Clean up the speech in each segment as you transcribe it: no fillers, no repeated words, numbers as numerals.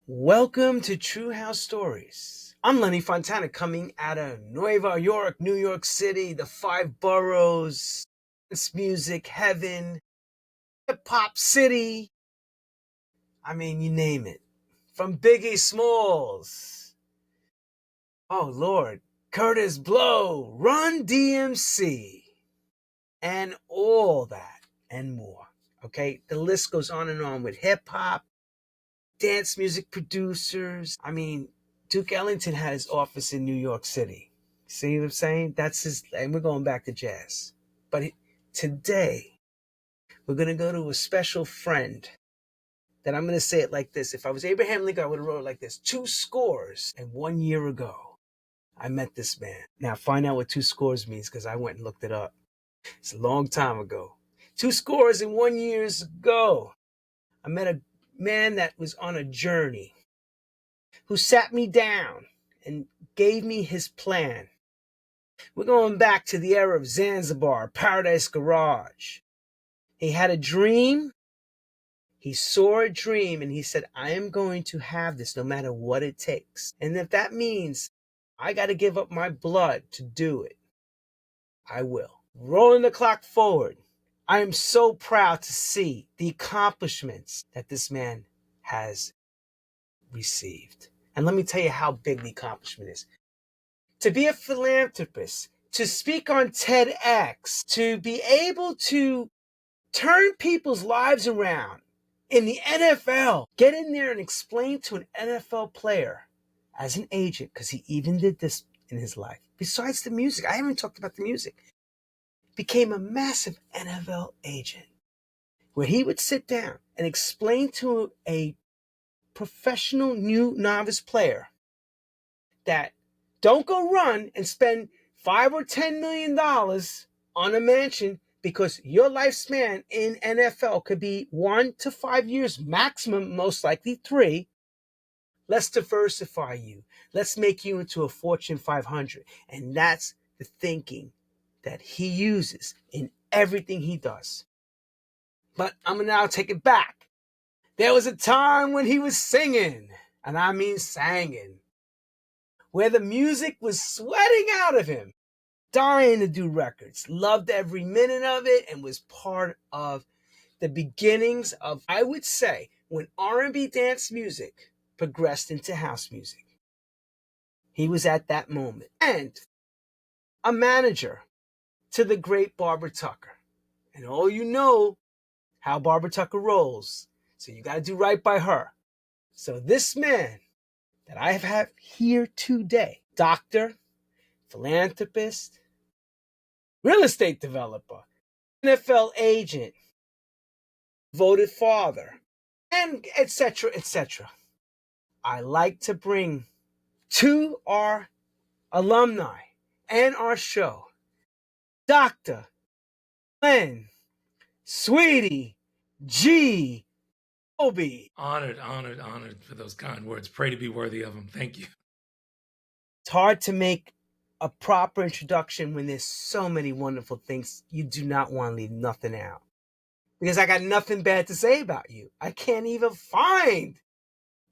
Welcome to True House Stories. I'm Lenny Fontana coming out of Nueva York, New York City, the five boroughs. It's music heaven, hip hop city. I mean, you name it. From Biggie Smalls. Oh, Lord. Curtis Blow, Run-D.M.C, and all that and more. Okay? The list goes on and on with hip hop, dance music producers. I mean, Duke Ellington had his office in New York City. See what I'm saying? That's his, and we're going back to jazz. But today, we're going to go to a special friend that I'm going to say it like this. If I was Abraham Lincoln, I would have wrote it like this. 2 scores and 1 year ago, I met this man. Now, find out what 2 scores means because I went and looked it up. It's a long time ago. 2 scores and 1 years ago, I met a man that was on a journey, who sat me down and gave me his plan. We're going back to the era of Zanzibar, Paradise Garage. He had a dream. He saw a dream and he said, I am going to have this no matter what it takes. And if that means I got to give up my blood to do it, I will. Rolling the clock forward, I am so proud to see the accomplishments that this man has received. And let me tell you how big the accomplishment is. To be a philanthropist, to speak on TEDx, to be able to turn people's lives around in the NFL, get in there and explain to an NFL player as an agent, because he even did this in his life. Besides the music, I haven't talked about the music. Became a massive NFL agent where he would sit down and explain to a professional new novice player that don't go run and spend $5 or $10 million on a mansion, because your lifespan in NFL could be 1 to 5 years maximum, most likely 3. Let's diversify you. Let's make you into a Fortune 500. And that's the thinking that he uses in everything he does. But I'm going to now take it back. There was a time when he was singing, and I mean singing, where the music was sweating out of him, dying to do records, loved every minute of it, and was part of the beginnings of, I would say, when R&B dance music progressed into house music. He was at that moment. And a manager to the great Barbara Tucker. And all you know how Barbara Tucker rolls. So you got to do right by her. So this man that I have here today, doctor, philanthropist, real estate developer, NFL agent, voted father, and etc., etc. I like to bring to our alumni and our show, Dr. Len Sweetie G Toby. Honored for those kind words. Pray to be worthy of them. Thank you. It's hard to make a proper introduction when there's so many wonderful things. You do not want to leave nothing out, because I got nothing bad to say about you. I can't even find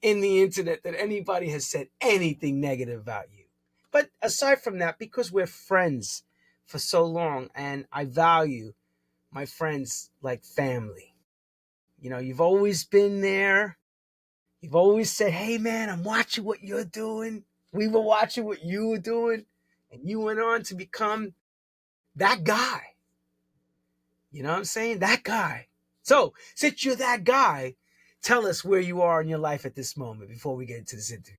in the internet that anybody has said anything negative about you. But aside from that, because we're friends for so long and I value my friends like family, you know, you've always been there. You've always said, hey man, I'm watching what you're doing. We were watching what you were doing. And you went on to become that guy. You know what I'm saying? That guy. So, since you're that guy, tell us where you are in your life at this moment before we get into this interview.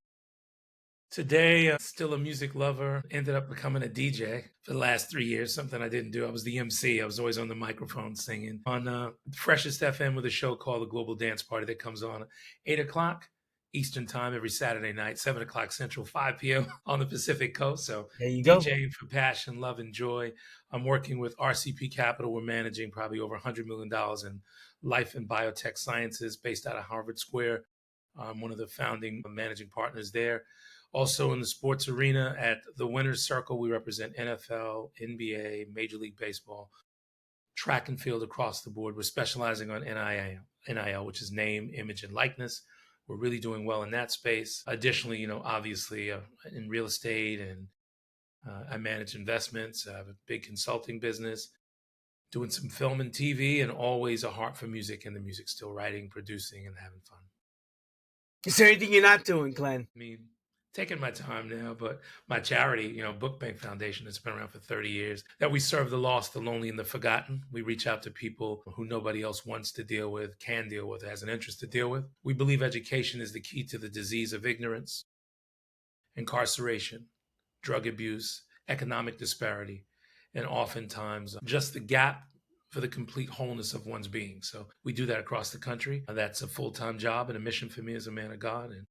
Today, still a music lover. Ended up becoming a DJ for the last 3 years, something I didn't do. I was the MC. I was always on the microphone singing on Freshest FM with a show called The Global Dance Party that comes on 8 o'clock Eastern Time every Saturday night, 7 o'clock Central, 5 p.m. on the Pacific Coast. So There you go. DJing for passion, love, and joy. I'm working with RCP Capital. We're managing probably over $100 million in life and biotech sciences based out of Harvard Square. I'm one of the founding managing partners there. Also in the sports arena at the Winners Circle, we represent NFL, NBA, Major League Baseball, track and field across the board. We're specializing on NIL, which is name, image, and likeness. we're really doing well in that space. Additionally, obviously in real estate, and I manage investments. I have a big consulting business, doing some film and TV, and always a heart for music and the music, still writing, producing, and having fun. Is there anything you're not doing, Glenn? I mean, taking my time now, but my charity, Book Bank Foundation, has been around for 30 years, that we serve the lost, the lonely, and the forgotten. We reach out to people who nobody else wants to deal with, can deal with, has an interest to deal with. We believe education is the key to the disease of ignorance, incarceration, drug abuse, economic disparity, and oftentimes just the gap for the complete wholeness of one's being. So we do that across the country. That's a full-time job and a mission for me as a man of God, and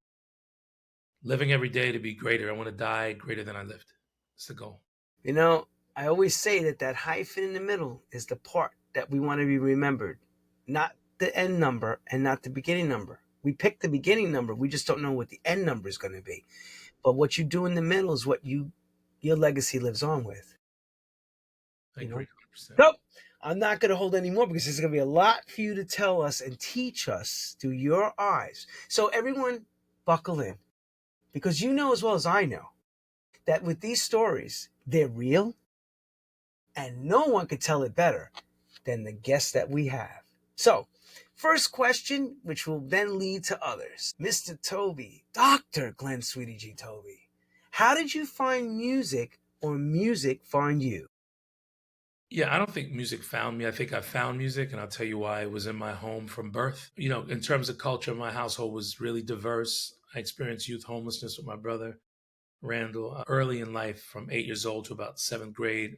living every day to be greater. I want to die greater than I lived. It's the goal. I always say that hyphen in the middle is the part that we want to be remembered, not the end number and not the beginning number. We pick the beginning number. We just don't know what the end number is going to be. But what you do in the middle is what your legacy lives on with. I agree 100%. Nope. I'm not going to hold any more because there's going to be a lot for you to tell us and teach us through your eyes. So everyone, buckle in. Because you know as well as I know that with these stories, they're real, and no one could tell it better than the guests that we have. So, first question, which will then lead to others. Mr. Toby, Dr. Glenn Sweetie G Toby, how did you find music or music find you? Yeah, I don't think music found me. I think I found music, and I'll tell you why. It was in my home from birth. In terms of culture, my household was really diverse. I experienced youth homelessness with my brother, Randall, early in life, from 8 years old to about seventh grade.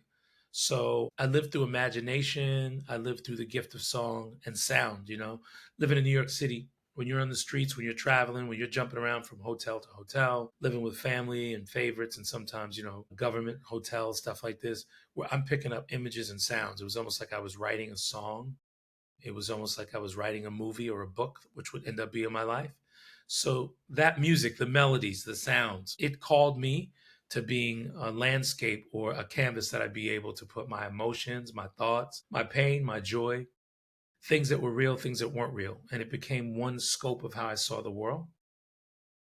So I lived through imagination. I lived through the gift of song and sound. Living in New York City, when you're on the streets, when you're traveling, when you're jumping around from hotel to hotel, living with family and favorites, and sometimes, government hotels, stuff like this, where I'm picking up images and sounds. It was almost like I was writing a song. It was almost like I was writing a movie or a book, which would end up being my life. So that music, the melodies, the sounds, it called me to being a landscape or a canvas that I'd be able to put my emotions, my thoughts, my pain, my joy, things that were real, things that weren't real. And it became one scope of how I saw the world.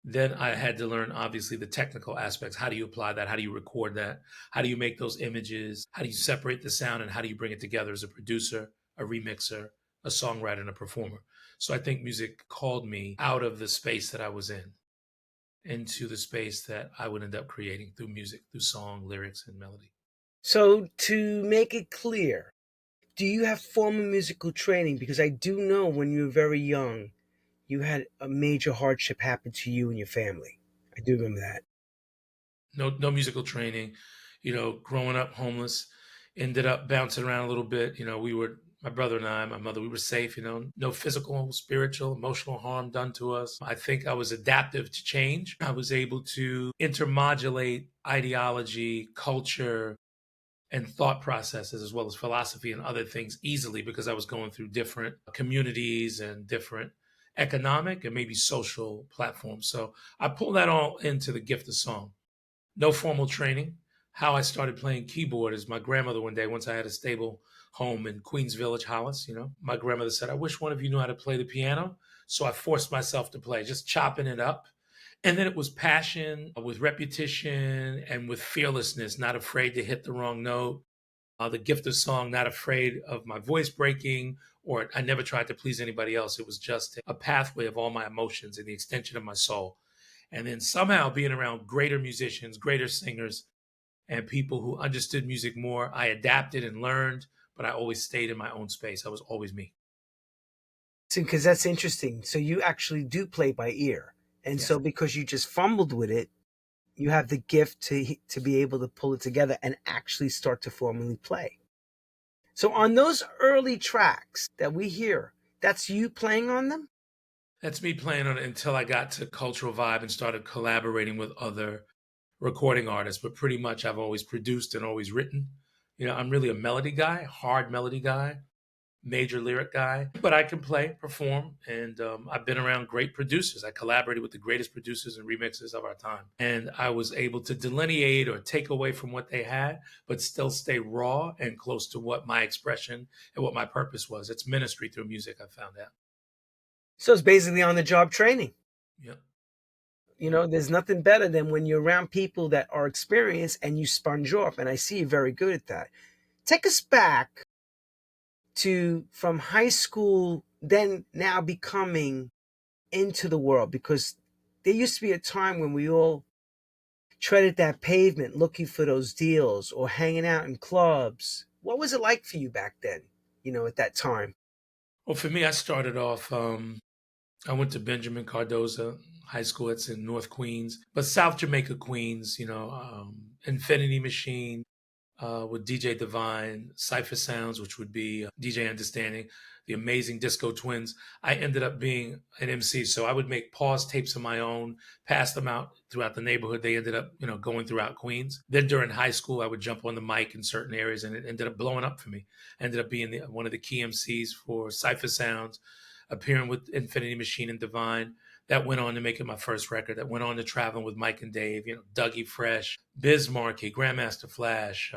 Then I had to learn, obviously, the technical aspects. How do you apply that? How do you record that? How do you make those images? How do you separate the sound? And how do you bring it together as a producer, a remixer, a songwriter, and a performer? So I think music called me out of the space that I was in into the space that I would end up creating through music, through song, lyrics, and melody. So, to make it clear, do you have formal musical training? Because I do know when you were very young, you had a major hardship happen to you and your family. I do remember that. No musical training. Growing up homeless, ended up bouncing around a little bit. My brother and I, my mother, we were safe. No physical, spiritual, emotional harm done to us. I think I was adaptive to change. I was able to intermodulate ideology, culture, and thought processes, as well as philosophy and other things, easily, because I was going through different communities and different economic and maybe social platforms. So I pull that all into the gift of song. No formal training. How I started playing keyboard is my grandmother one day, once I had a stable home in Queens Village, Hollis, my grandmother said, "I wish one of you knew how to play the piano." So I forced myself to play, just chopping it up. And then it was passion with repetition and with fearlessness, not afraid to hit the wrong note. The gift of song, not afraid of my voice breaking, or I never tried to please anybody else. It was just a pathway of all my emotions and the extension of my soul. And then somehow being around greater musicians, greater singers, and people who understood music more, I adapted and learned, but I always stayed in my own space. I was always me. Because that's interesting. So you actually do play by ear. And Yes. so because you just fumbled with it, you have the gift to be able to pull it together and actually start to formally play. So on those early tracks that we hear, that's you playing on them? That's me playing on it until I got to Cultural Vibe and started collaborating with other recording artists. But pretty much I've always produced and always written. I'm really a melody guy, hard melody guy, major lyric guy, but I can play, perform, and I've been around great producers. I collaborated with the greatest producers and remixers of our time, and I was able to delineate or take away from what they had, but still stay raw and close to what my expression and what my purpose was. It's ministry through music, I found out. So it's basically on the job training. Yep. There's nothing better than when you're around people that are experienced and you sponge off. And I see you're very good at that. Take us back to from high school, then now becoming into the world, because there used to be a time when we all treaded that pavement looking for those deals or hanging out in clubs. What was it like for you back then, at that time? Well, for me, I started off. I went to Benjamin Cardoza High School. It's in North Queens, but South Jamaica, Queens. Infinity Machine, with DJ Divine, Cypher Sounds, which would be DJ Understanding, the Amazing Disco Twins. I ended up being an MC, so I would make pause tapes of my own, pass them out throughout the neighborhood. They ended up, going throughout Queens. Then during high school, I would jump on the mic in certain areas, and it ended up blowing up for me. I ended up being one of the key MCs for Cypher Sounds, appearing with Infinity Machine and Divine. That went on to make it my first record. That went on to traveling with Mike and Dave, Dougie Fresh, Biz Markie, Grandmaster Flash,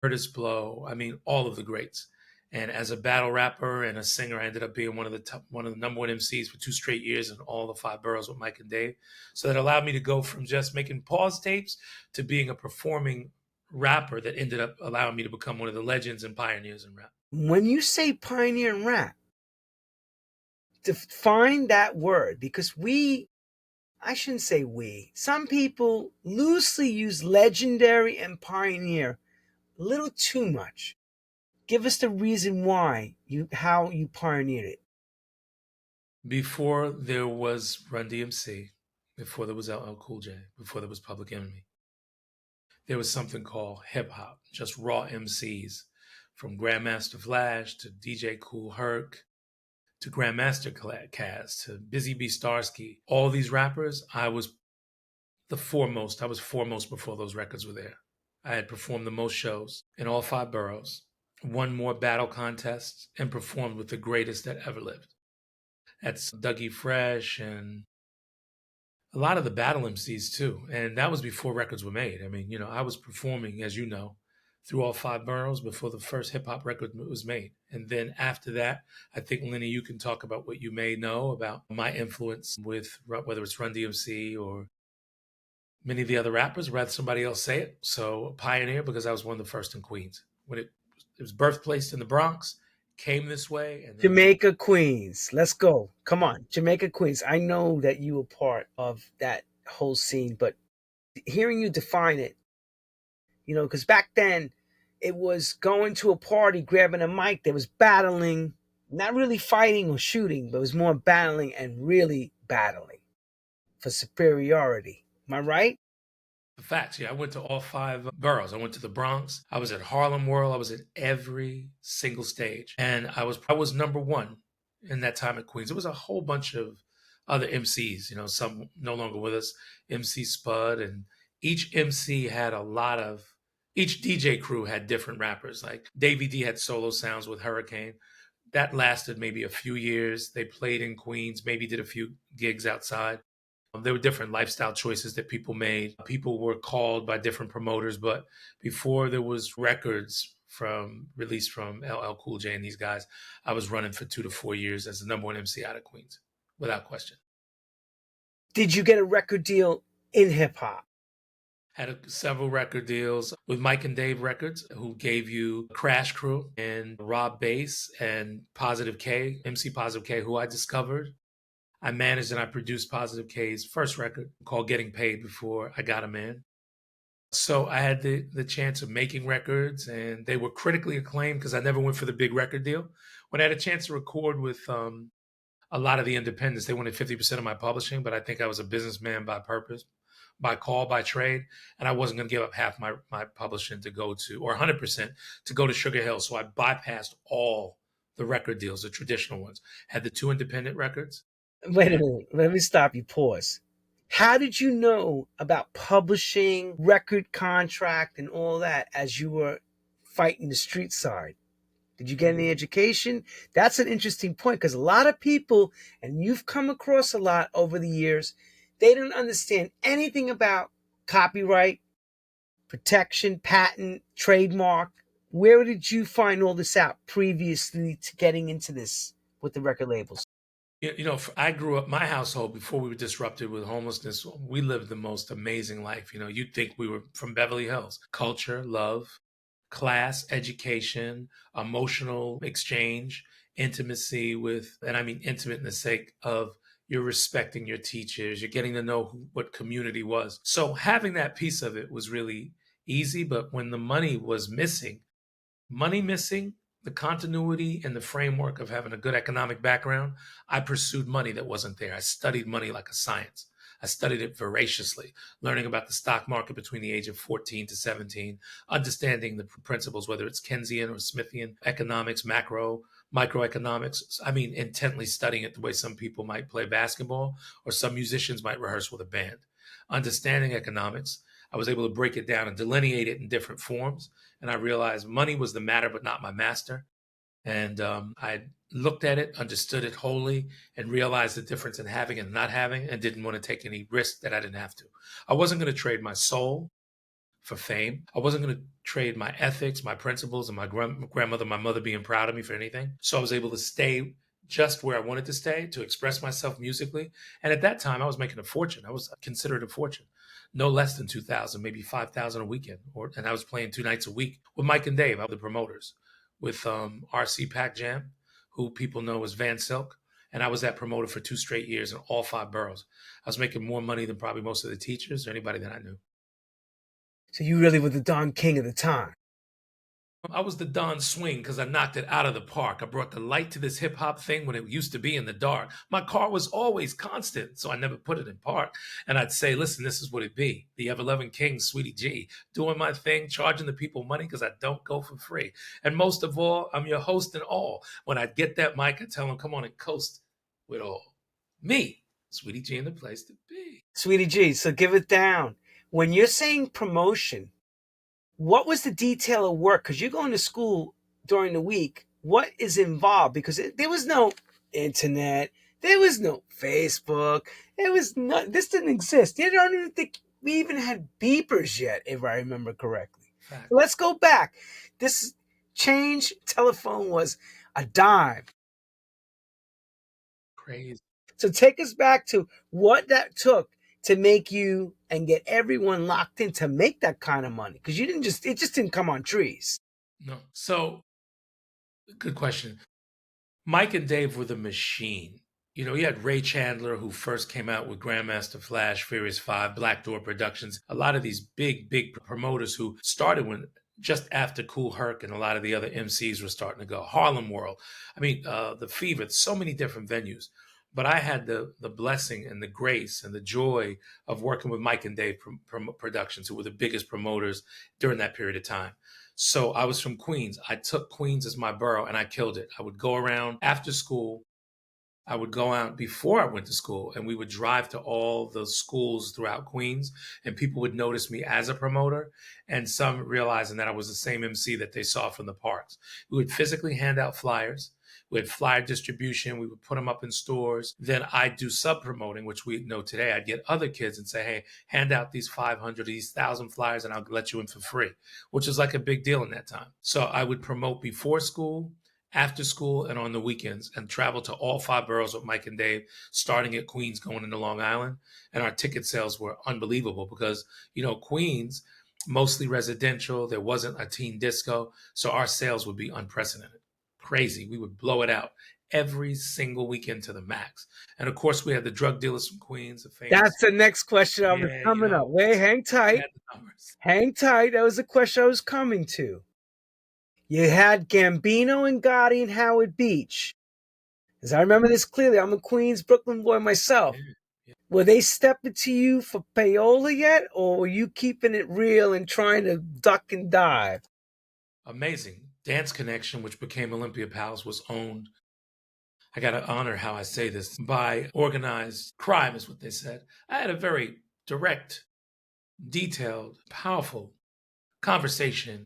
Curtis Blow. I mean, all of the greats. And as a battle rapper and a singer, I ended up being one of the number one MCs for 2 straight years in all the 5 boroughs with Mike and Dave. So that allowed me to go from just making pause tapes to being a performing rapper that ended up allowing me to become one of the legends and pioneers in rap. When you say pioneer in rap, define that word, because I shouldn't say some people loosely use legendary and pioneer a little too much. Give us the reason how you pioneered it. Before there was Run-D.M.C, before there was LL Cool J, before there was Public Enemy, there was something called hip hop, just raw MCs, from Grandmaster Flash to DJ Kool Herc to Grandmaster Caz to Busy B Starsky. All these rappers, I was foremost. I was foremost before those records were there. I had performed the most shows in all 5 boroughs, won more battle contests, and performed with the greatest that ever lived. That's Dougie Fresh and a lot of the battle MCs too. And that was before records were made. I mean, I was performing, as you know, through all 5 boroughs before the first hip hop record was made. And then after that, I think, Lenny, you can talk about what you may know about my influence with whether it's Run-D.M.C or many of the other rappers, rather somebody else say it. So pioneer, because I was one of the first in Queens. When it was birthplaced in the Bronx, came this way, and then Jamaica, Queens. Let's go. Come on. Jamaica, Queens. I know that you were part of that whole scene, but hearing you define it, because back then it was going to a party, grabbing a mic, there was battling, not really fighting or shooting, but it was more battling and really battling for superiority. Am I right? the facts. Yeah, I went to all 5 boroughs. I went to the Bronx. I was at Harlem World. I was at every single stage, and I was number one in that time at Queens. There was a whole bunch of other MCs. Some no longer with us. MC Spud, and each MC had a lot of. Each DJ crew had different rappers. Like Davey D had solo sounds with Hurricane. That lasted maybe a few years. They played in Queens, maybe did a few gigs outside. There were different lifestyle choices that people made. People were called by different promoters, but before there was records from released from LL Cool J and these guys, I was running for 2 to 4 years as the number one MC out of Queens, without question. Did you get a record deal in hip hop? Had several record deals with Mike and Dave Records, who gave you Crash Crew and Rob Bass and Positive K, MC Positive K, who I discovered. I managed and I produced Positive K's first record called Getting Paid before I got him in. So I had the chance of making records, and they were critically acclaimed because I never went for the big record deal. When I had a chance to record with a lot of the independents, they wanted 50% of my publishing, but I think I was a businessman by purpose, by call, by trade, and I wasn't going to give up half my publishing to go to, or 100% to go to Sugar Hill. So I bypassed all the record deals, the traditional ones. Had the 2 independent records. Wait a minute. Let me stop you. Pause. How did you know about publishing, record contract, and all that as you were fighting the street side? Did you get any education? That's an interesting point, because a lot of people, and you've come across a lot over the years, they don't understand anything about copyright, protection, patent, trademark. Where did you find all this out previously to getting into this with the record labels? I grew up, my household, before we were disrupted with homelessness, we lived the most amazing life. You'd think we were from Beverly Hills. Culture, love, class, education, emotional exchange, intimacy with, and I mean intimate in the sake of you're respecting your teachers, you're getting to know what community was. So having that piece of it was really easy. But when the money was missing, money missing, the continuity and the framework of having a good economic background, I pursued money that wasn't there. I studied money like a science. I studied it voraciously, learning about the stock market between the age of 14 to 17, understanding the principles, whether it's Keynesian or Smithian economics, microeconomics. I mean, intently studying it the way some people might play basketball or some musicians might rehearse with a band. Understanding economics, I was able to break it down and delineate it in different forms. And I realized money was the matter, but not my master. And I looked at it, understood it wholly, and realized the difference in having and not having, and didn't want to take any risk that I didn't have to. I wasn't going to trade my soul for fame. I wasn't going to trade my ethics, my principles, and my grandmother, my mother being proud of me for anything. So I was able to stay just where I wanted to stay, to express myself musically. And at that time, I was making a fortune. I was considered a fortune, no less than 2,000, maybe 5,000 a weekend. And I was playing 2 nights a week with Mike and Dave, the promoters, with RC Pac Jam, who people know as Van Silk. And I was that promoter for 2 straight years in all 5 boroughs. I was making more money than probably most of the teachers or anybody that I knew. So you really were the Don King of the time. I was the Don Swing because I knocked it out of the park. I brought the light to this hip hop thing when it used to be in the dark. My car was always constant, so I never put it in park. And I'd say, listen, this is what it be. The ever-loving king, Sweetie G, doing my thing, charging the people money because I don't go for free. And most of all, I'm your host and all. When I get that mic, I tell them, come on and coast with all. Me, Sweetie G in the place to be. Sweetie G, so give it down. When you're saying promotion, what was the detail of work? Because you're going to school during the week. What is involved? Because there was no internet. There was no Facebook. This didn't exist. I don't even think we even had beepers yet, if I remember correctly. Fact. Let's go back. This change telephone was a dime. Crazy. So take us back to what that took to make you and get everyone locked in to make that kind of money. Because it just didn't come on trees. No. So, good question. Mike and Dave were the machine. You had Ray Chandler, who first came out with Grandmaster Flash, Furious 5, Black Door Productions. A lot of these big promoters who started when just after Kool Herc and a lot of the other MCs were starting to go. Harlem World. I mean, The Fever, so many different venues. But I had the blessing and the grace and the joy of working with Mike and Dave Productions, who were the biggest promoters during that period of time. So I was from Queens. I took Queens as my borough and I killed it. I would go around after school. I would go out before I went to school and we would drive to all the schools throughout Queens and people would notice me as a promoter and some realizing that I was the same MC that they saw from the parks. We would physically hand out flyers. We had flyer distribution. We would put them up in stores. Then I'd do sub promoting, which we know today. I'd get other kids and say, hey, hand out these 500, these 1,000 flyers and I'll let you in for free, which was like a big deal in that time. So I would promote before school, after school, and on the weekends and travel to all 5 boroughs with Mike and Dave, starting at Queens, going into Long Island. And our ticket sales were unbelievable because, Queens, mostly residential. There wasn't a teen disco. So our sales would be unprecedented. Crazy. We would blow it out every single weekend to the max. And of course, we had the drug dealers from Queens. The famous, That's the next question I was coming up. Wait, hang tight. Hang tight. That was the question I was coming to. You had Gambino and Gotti and Howard Beach. As I remember this clearly, I'm a Queens, Brooklyn boy myself. Yeah. Were they stepping to you for payola yet? Or were you keeping it real and trying to duck and dive? Amazing. Dance Connection, which became Olympia Palace, was owned, I got to honor how I say this, by organized crime, is what they said. I had a very direct, detailed, powerful conversation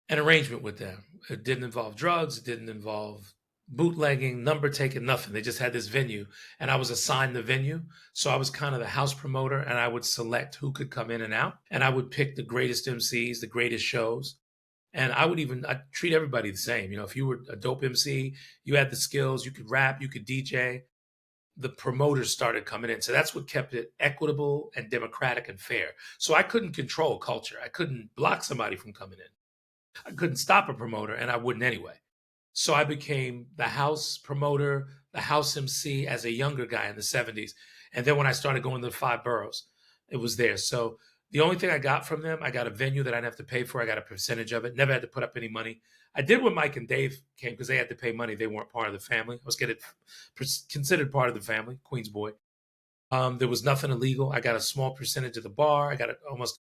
and arrangement with them. It didn't involve drugs. It didn't involve bootlegging, number taking, nothing. They just had this venue and I was assigned the venue. So I was kind of the house promoter and I would select who could come in and out. And I would pick the greatest MCs, the greatest shows. And I'd treat everybody the same. If you were a dope MC, you had the skills, you could rap, you could DJ. the promoters started coming in. So that's what kept it equitable and democratic and fair. So I couldn't control culture. I couldn't block somebody from coming in. I couldn't stop a promoter, and I wouldn't anyway. So I became the house promoter, the house MC as a younger guy in the 70s. And then when I started going to the 5 boroughs, it was there. So the only thing I got from them, I got a venue that I didn't have to pay for. I got a percentage of it. Never had to put up any money. I did when Mike and Dave came because they had to pay money. They weren't part of the family. I was considered part of the family, Queens boy. There was nothing illegal. I got a small percentage of the bar. I got almost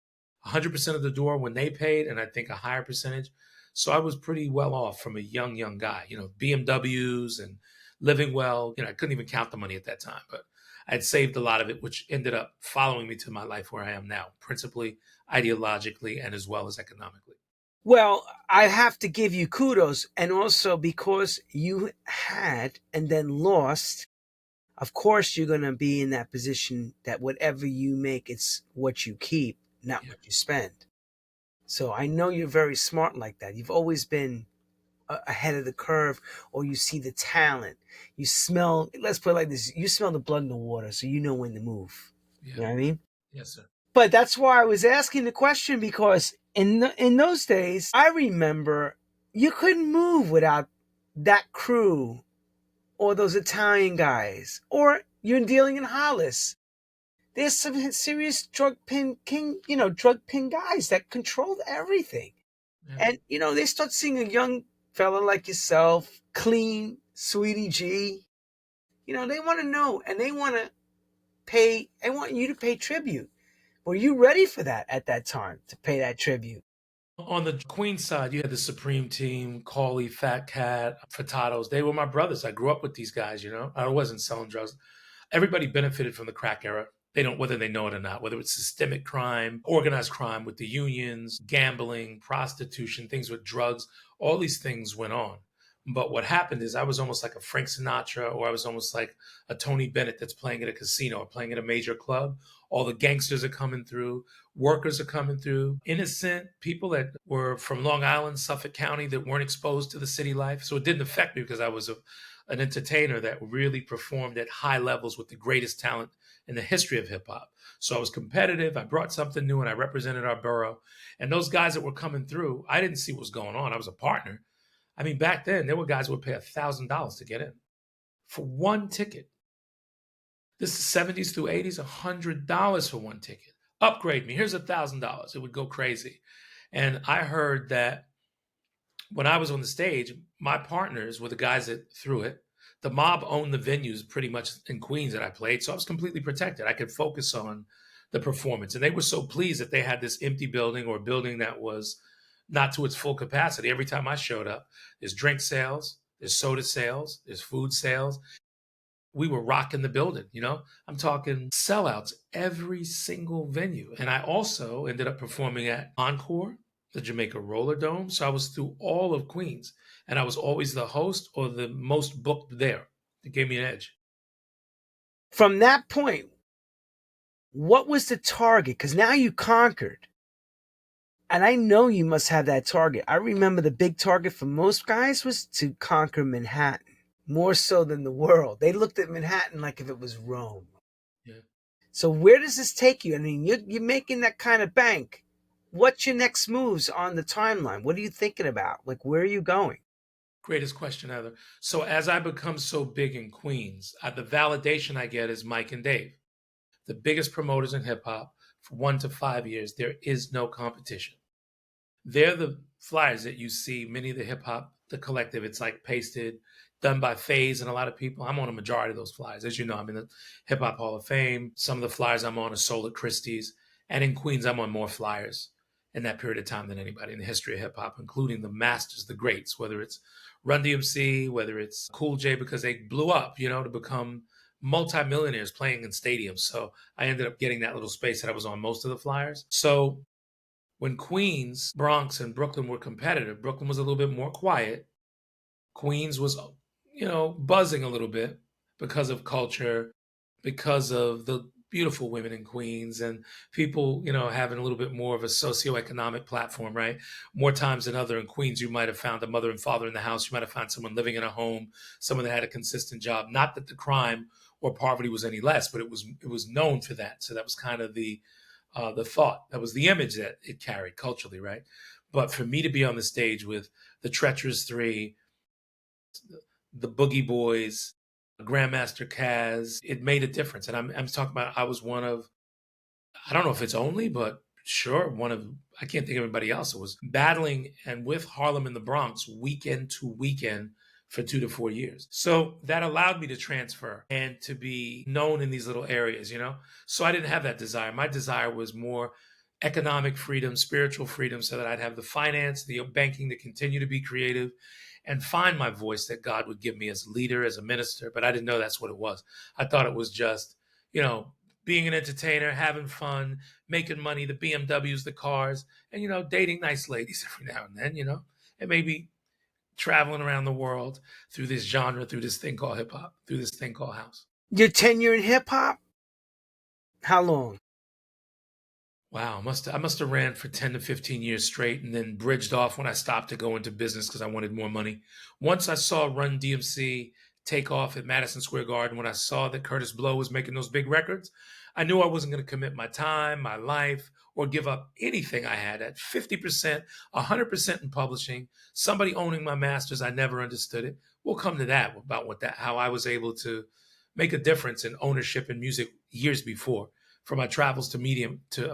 100% of the door when they paid, and I think a higher percentage. So I was pretty well off from a young guy, BMWs and living well. I couldn't even count the money at that time, but I'd saved a lot of it, which ended up following me to my life where I am now, principally ideologically and as well as economically. Well, I have to give you kudos. And also because you had and then lost, of course, you're going to be in that position that whatever you make, it's what you keep, not what you spend. So I know you're very smart like that. You've always been ahead of the curve, or you see the talent. You smell, let's put it like this, you smell the blood in the water, so you know when to move. Yeah. You know what I mean? Yes, sir. But that's why I was asking the question, because in those days, I remember you couldn't move without that crew or those Italian guys, or you're dealing in Hollis. There's some serious drug pin guys that controlled everything. Yeah. And, they start seeing a young fella like yourself, clean, Sweetie G. They want to know, and they want you to pay tribute. Were you ready for that at that time, to pay that tribute? On the Queen side, you had the Supreme Team, Cauley, Fat Cat, Furtados. They were my brothers. I grew up with these guys, I wasn't selling drugs. Everybody benefited from the crack era. Whether they know it or not, whether it's systemic crime, organized crime with the unions, gambling, prostitution, things with drugs, all these things went on. But what happened is I was almost like a Frank Sinatra, or I was almost like a Tony Bennett that's playing at a casino or playing at a major club. All the gangsters are coming through, workers are coming through, innocent people that were from Long Island, Suffolk County, that weren't exposed to the city life. So it didn't affect me because I was an entertainer that really performed at high levels with the greatest talent in the history of hip hop. So I was competitive. I brought something new and I represented our borough. And those guys that were coming through, I didn't see what was going on. I was a partner. I mean, back then, there were guys who would pay $1,000 to get in for one ticket. This is 70s through 80s, $100 for one ticket. Upgrade me. Here's $1,000. It would go crazy. And I heard that when I was on the stage, my partners were the guys that threw it. The mob owned the venues pretty much in Queens that I played, so I was completely protected. I could focus on the performance. And they were so pleased that they had this empty building, or a building that was not to its full capacity. Every time I showed up, there's drink sales, there's soda sales, there's food sales. We were rocking the building, I'm talking sellouts every single venue. And I also ended up performing at Encore, the Jamaica Roller Dome. So I was through all of Queens, and I was always the host or the most booked there. It gave me an edge. From that point, what was the target? Because now you conquered. And I know you must have that target. I remember the big target for most guys was to conquer Manhattan, more so than the world. They looked at Manhattan like if it was Rome. Yeah. So where does this take you? I mean, you're making that kind of bank. What's your next moves on the timeline? What are you thinking about? Like, where are you going? Greatest question ever. So as I become so big in Queens, the validation I get is Mike and Dave, the biggest promoters in hip hop for 1 to 5 years. There is no competition. They're the flyers that you see, many of the hip hop, the collective, it's like pasted, done by Phase and a lot of people. I'm on a majority of those flyers. As you know, I'm in the Hip Hop Hall of Fame. Some of the flyers I'm on are sold at Christie's. And in Queens, I'm on more flyers in that period of time than anybody in the history of hip hop, including the masters, the greats, whether it's Run-D.M.C, whether it's Cool J, because they blew up, to become multimillionaires playing in stadiums. So I ended up getting that little space that I was on most of the flyers. So when Queens, Bronx, and Brooklyn were competitive, Brooklyn was a little bit more quiet. Queens was, buzzing a little bit because of culture, because of the beautiful women in Queens and people, having a little bit more of a socioeconomic platform, right? More times than other in Queens, you might have found a mother and father in the house. You might have found someone living in a home, someone that had a consistent job. Not that the crime or poverty was any less, but it was known for that. So that was kind of the thought. That was the image that it carried culturally, right? But for me to be on the stage with the Treacherous Three, the Boogie Boys, Grandmaster Caz, it made a difference. And I'm talking about, I was one of, I don't know if it's only, but sure, one of, I can't think of anybody else who was battling and with Harlem and the Bronx weekend to weekend for 2 to 4 years. So that allowed me to transfer and to be known in these little areas, you know? So I didn't have that desire. My desire was more economic freedom, spiritual freedom, so that I'd have the finance, the banking to continue to be creative and find my voice that God would give me as a leader, as a minister. But I didn't know that's what it was. I thought it was just, you know, being an entertainer, having fun, making money, the BMWs, the cars, and, you know, dating nice ladies every now and then, you know, and maybe traveling around the world through this genre, through this thing called hip hop, through this thing called house. Your tenure in hip hop? How long? Wow, I must have ran for 10 to 15 years straight and then bridged off when I stopped to go into business because I wanted more money. Once I saw Run-D.M.C take off at Madison Square Garden, when I saw that Curtis Blow was making those big records, I knew I wasn't going to commit my time, my life, or give up anything I had at 50%, 100% in publishing, somebody owning my masters. I never understood it. We'll come to that about how I was able to make a difference in ownership in music years before, from my travels to Medium to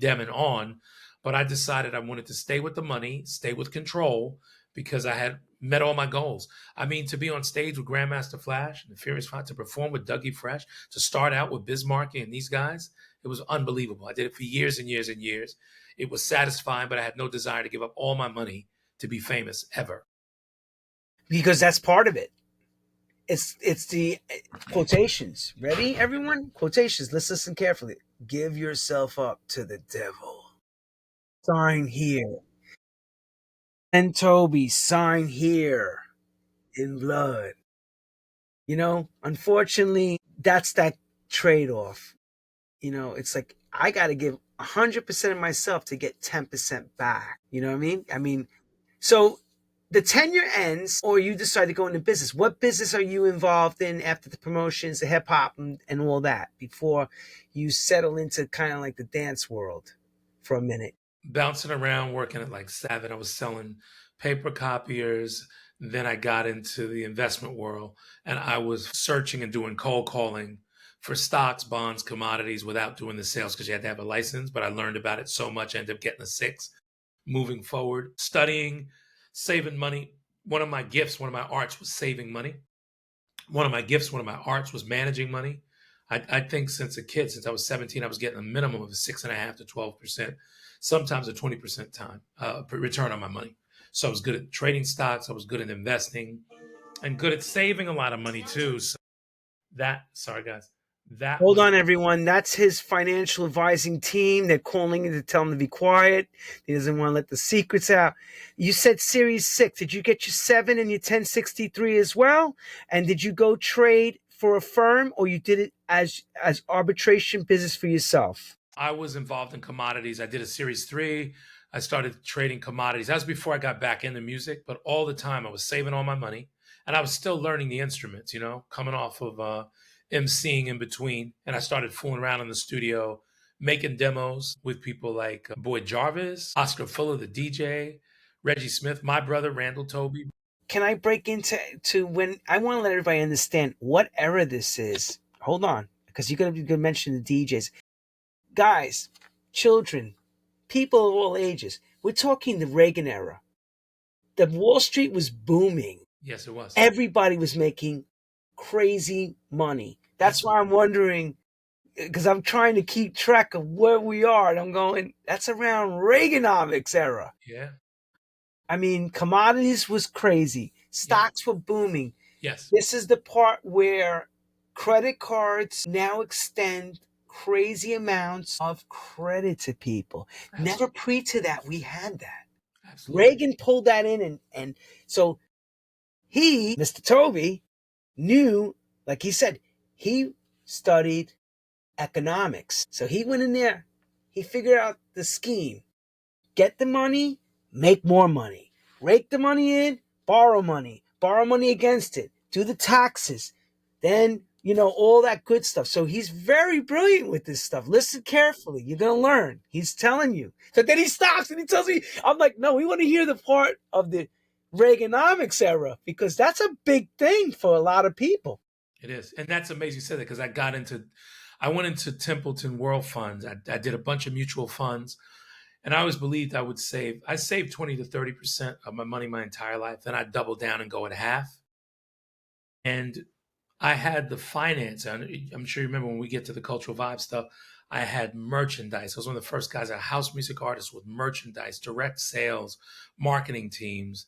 Dem and on. But I decided I wanted to stay with the money, stay with control, because I had met all my goals. I mean, to be on stage with Grandmaster Flash and the Furious Five, to perform with Dougie Fresh, to start out with Biz Markie and these guys, it was unbelievable. I did it for years and years and years. It was satisfying, but I had no desire to give up all my money to be famous ever. Because that's part of it. It's the quotations. Ready, everyone? Quotations. Let's listen carefully. Give yourself up to the devil. Sign here. And Toby, sign here in blood. You know, unfortunately, that's that trade-off. You know, it's like I got to give 100% of myself to get 10% back. You know what I mean? So the tenure ends, or you decide to go into business. What business are you involved in after the promotions, the hip hop, and all that before you settle into kind of like the dance world for a minute? Bouncing around, working at like Savin. I was selling paper copiers. Then I got into the investment world and I was searching and doing cold calling for stocks, bonds, commodities without doing the sales because you had to have a license. But I learned about it so much, I ended up getting a 6. Moving forward, studying, saving money. One of my gifts, one of my arts was saving money. One of my gifts, one of my arts was managing money. I think since a kid, since I was 17, I was getting a minimum of a 6.5% to 12%, sometimes a 20% time return on my money. So I was good at trading stocks. I was good at investing and good at saving a lot of money too. So sorry guys, that Hold was on, everyone. That's his financial advising team. They're calling him to tell him to be quiet. He doesn't want to let the secrets out. You said Series 6. Did you get your 7 and your 1063 as well? And did you go trade for a firm, or you did it as arbitration business for yourself? I was involved in commodities. I did a Series 3. I started trading commodities. That was before I got back into music, but all the time I was saving all my money and I was still learning the instruments, you know, coming off of emceeing in between. And I started fooling around in the studio, making demos with people like Boy Jarvis, Oscar Fuller, the DJ, Reggie Smith, my brother, Randall Toby. Can I break into when I want to let everybody understand what era this is? Hold on, because you're going to mention the DJs. Guys, children, people of all ages. We're talking the Reagan era. The Wall Street was booming. Yes, it was. Everybody was making crazy money. That's why I'm wondering, because I'm trying to keep track of where we are, and I'm going, that's around Reaganomics era. Yeah. I mean, commodities was crazy. Stocks were booming. Yes. This is the part where credit cards now extend crazy amounts of credit to people. Absolutely. Never pre to that, we had that. Absolutely. Reagan pulled that in, and so he, Mr. Toby, knew, like he said, he studied economics. So he went in there, he figured out the scheme. Get the money, make more money. Rake the money in, borrow money against it. Do the taxes. Then all that good stuff. So he's very brilliant with this stuff. Listen carefully. You're going to learn. He's telling you. So then he stops and he tells me, I'm like, no, we want to hear the part of the Reaganomics era, because that's a big thing for a lot of people. It is. And that's amazing you said that, because I went into Templeton World Funds. I did a bunch of mutual funds. And I always believed I saved 20 to 30% of my money my entire life. Then I'd double down and go at half. And I had the finance. I'm sure you remember when we get to the cultural vibe stuff, I had merchandise. I was one of the first guys, a house music artist with merchandise, direct sales, marketing teams.